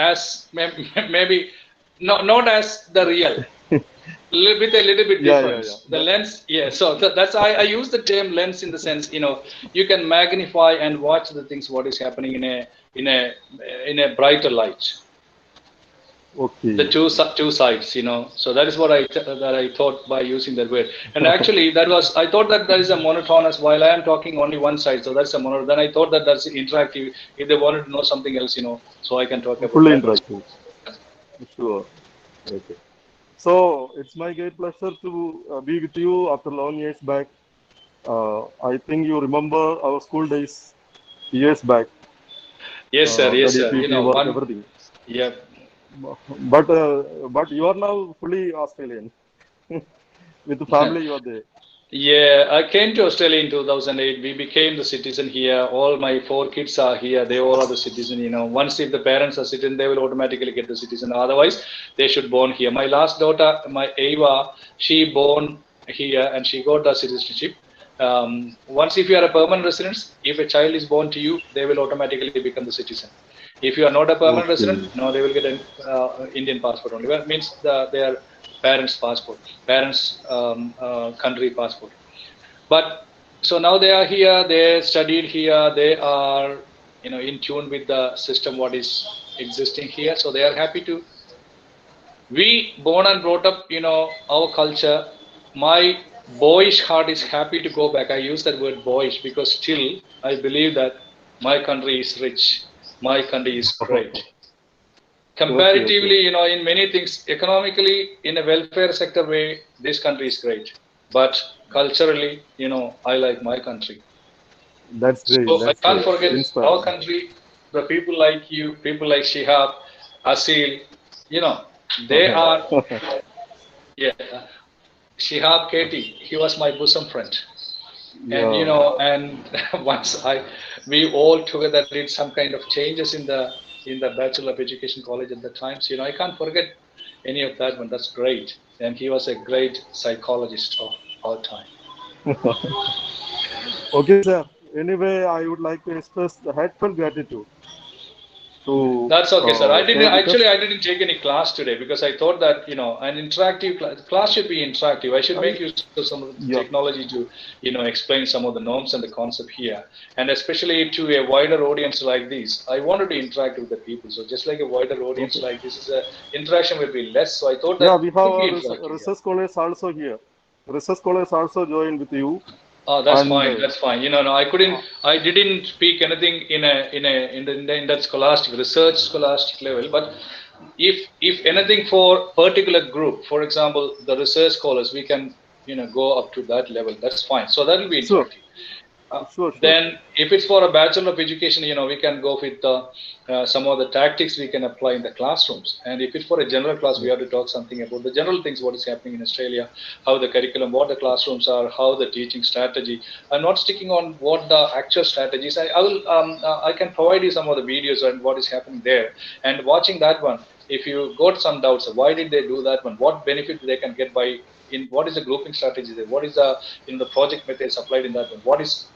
as maybe not as the real. With a little bit difference. The lens, so that's I use the term lens in the sense, you can magnify and watch the things what is happening in a brighter light. Okay. The two sides, so that is what I thought by using that word. And actually I thought that is a monotonous while I am talking only one side, so that's a monotonous. Then I thought that that's interactive. If they wanted to know something else, so I can talk about fully that. interactive. Sure. Okay. So it's my great pleasure to be with you after long years back. I think you remember our school days years back. Yes, sir. Yes, sir. Everything. Yeah. But you are now fully Australian. With the family, you are there. Yeah, I came to Australia in 2008. We became the citizen here. All my 4 kids are here. They all are the citizen. Once if the parents are citizen, they will automatically get the citizen. Otherwise, they should born here. My last daughter, my Ava, she born here and she got the citizenship. Once if you are a permanent resident, if a child is born to you, they will automatically become the citizen. If you are not a permanent resident, no, they will get an Indian passport only. Well, it means their parents' passport, parents' country passport. But so now they are here, they studied here, they are in tune with the system what is existing here, so they are happy to. We born and brought up, our culture. My boyish heart is happy to go back. I use that word boyish because still I believe that my country is rich, my country is great. Comparatively, in many things, economically, in a welfare sector way, this country is great. But culturally, I like my country. That's great. So I can't forget our country, the people like you, people like Shihab, Asil, they are, Shihab Katie, he was my bosom friend. And Yeah. and once we all together did some kind of changes in the Bachelor of Education college at the time. So I can't forget any of that one. That's great. And he was a great psychologist of our time. Okay, sir. Anyway, I would like to express the heartfelt gratitude to That's okay, sir. I share didn't with us. actually. I didn't take any class today because I thought that an interactive class should be interactive. I should make use of some of the Yeah. technology to explain some of the norms and the concept here, and especially to a wider audience like this. I wanted to interact with the people, so just like a wider audience Okay. like this, interaction will be less. So I thought Yeah, that we it have could be our interactive. research scholars also here. Research scholars also joined with you. Oh, that's And fine. That's fine. No, I didn't speak anything in that scholastic research scholastic level. But if anything for particular group, for example, the research scholars, we can go up to that level. That's fine. So that will be sure, interactive. sure. Then, if it's for a Bachelor of Education, we can go with some of the tactics we can apply in the classrooms. And if it's for a general class, we have to talk something about the general things, what is happening in Australia, how the curriculum, what the classrooms are, how the teaching strategy. I'm not sticking on what the actual strategies. I can provide you some of the videos and what is happening there. And watching that one, if you got some doubts, why did they do that one? What benefit they can get by in what is the grouping strategy there? What is the the project methods applied in that one? What is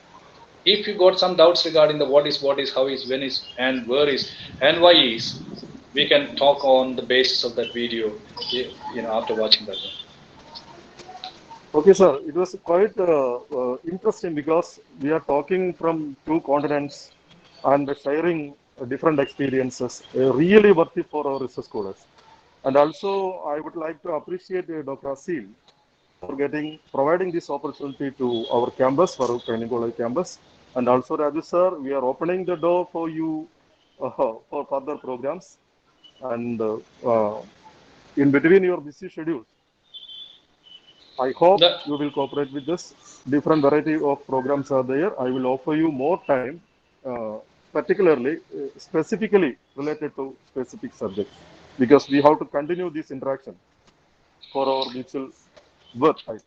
if you got some doubts regarding the what is, how is, when is, and where is, and why is, we can talk on the basis of that video, after watching that one. Okay, sir. It was quite interesting because we are talking from two continents and sharing different experiences, really worthy for our research scholars. And also, I would like to appreciate Dr. Asil for providing this opportunity to our campus, Farook Training College campus. And also, Raju sir, we are opening the door for you for further programs. And in between your busy schedules, I hope you will cooperate with us. Different variety of programs are there. I will offer you more time, particularly, specifically related to specific subjects, because we have to continue this interaction for our mutual worth, I think.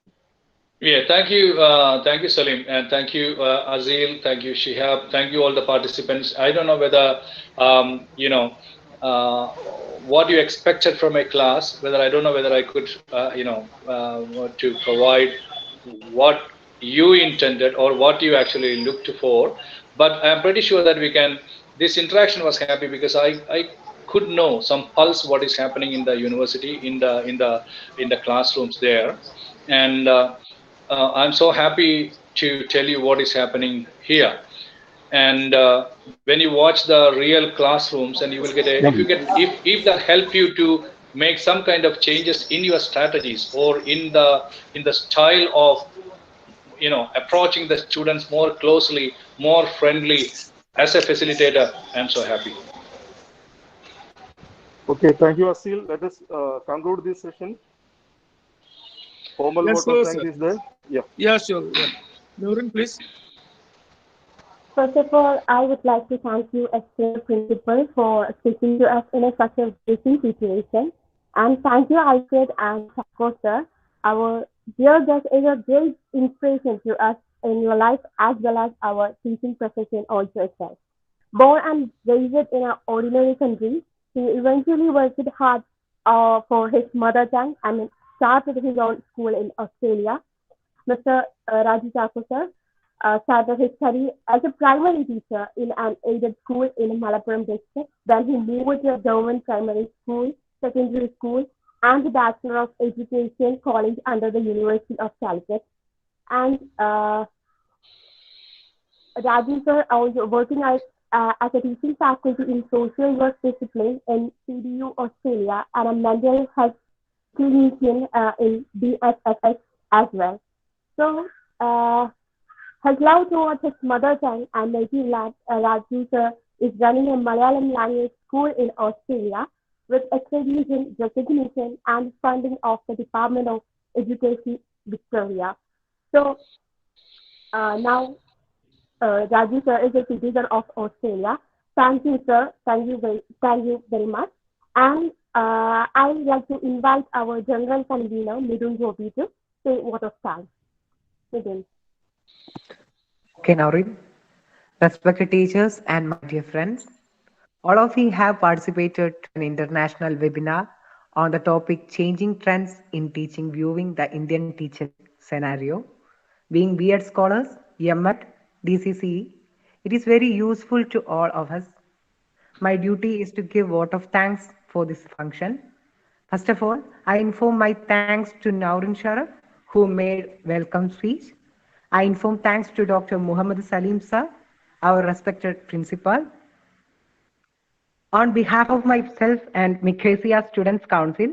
Yeah, thank you, Salim, and thank you, Azil, thank you, Shihab, thank you all the participants. I don't know whether what you expected from a class, whether I don't know whether I could to provide what you intended or what you actually looked for, but I'm pretty sure that we can. This interaction was happy because I could know some pulse what is happening in the university, in the classrooms there, and I'm so happy to tell you what is happening here. And when you watch the real classrooms, and you will get if that help you to make some kind of changes in your strategies or in the style of approaching the students more closely, more friendly as a facilitator, I'm so happy. Okay, thank you, Asil. Let us conclude this session. Formal Yes, vote of sir. thanks is there. Yeah. Yeah, sure. Yeah. Nurin, please. First of all, I would like to thank you as the principal for speaking to us in such a busy situation. And thank you, Alfred and Chako, sir. Our dear guest is a great inspiration to us in your life as well as our teaching profession also itself. Born and raised in an ordinary country, he eventually worked hard for his mother tongue and started his own school in Australia. Mr. Raju Chako, sir, started his study as a primary teacher in an aided school in Malappuram district. Then he moved to a government primary school, secondary school, and the Bachelor of Education college under the University of Calicut. And Raju sir was working as a teaching faculty in social work discipline in CDU Australia and a mental health clinician in BSFS as well. So, his love towards his mother tongue and native land, Raju sir is running a Malayalam language school in Australia with accreditation, recognition, and funding of the Department of Education, Victoria. So, now Raju sir is a citizen of Australia. Thank you, sir. Thank you very much. And I would like to invite our general convener, Midun Gopi, to say vote of thanks. Begin. Okay, now read. Respected teachers and my dear friends, all of you have participated to an international webinar on the topic Changing Trends in Teaching Viewing the Indian Teaching Scenario. Being B.Ed scholars, M.Ed, DCCE, it is very useful to all of us. My duty is to give vote of thanks for this function. First of all, I inform my thanks to Naurin Sharaf, who made welcome speech. I inform thanks to Dr. Muhammad Salim sir, our respected principal. On behalf of myself and Miqesia Students Council,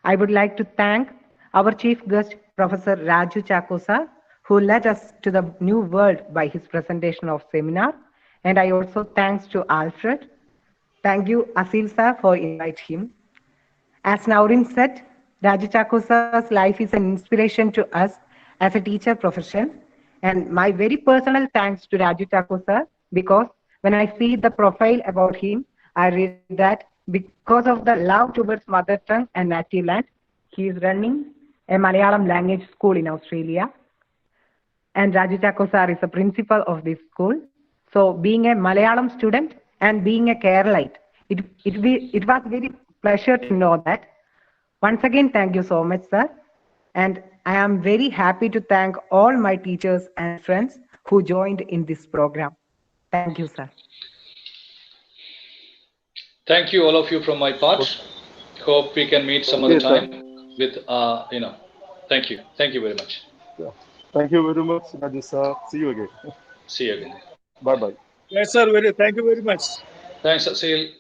I would like to thank our chief guest, Professor Raju Chako sir, who led us to the new world by his presentation of seminar. And I also thanks to Alfred. Thank you, Asil sir, for inviting him. As Naurin said, Raju Chako sir's life is an inspiration to us as a teacher profession. And my very personal thanks to Raju Chako sir, because when I see the profile about him, I read that because of the love towards mother tongue and native land, he is running a Malayalam language school in Australia. And Raju Chako sir is the principal of this school. So being a Malayalam student and being a Keralite, it was very pleasure to know that. Once again, thank you so much, sir. And I am very happy to thank all my teachers and friends who joined in this program. Thank you, sir. Thank you, all of you, from my part. Hope we can meet some other time with, thank you. Thank you very much. Yeah. Thank you very much, Raju sir. See you again. See you again. Bye-bye. Yes, sir. Thank you very much. Thanks, Asil.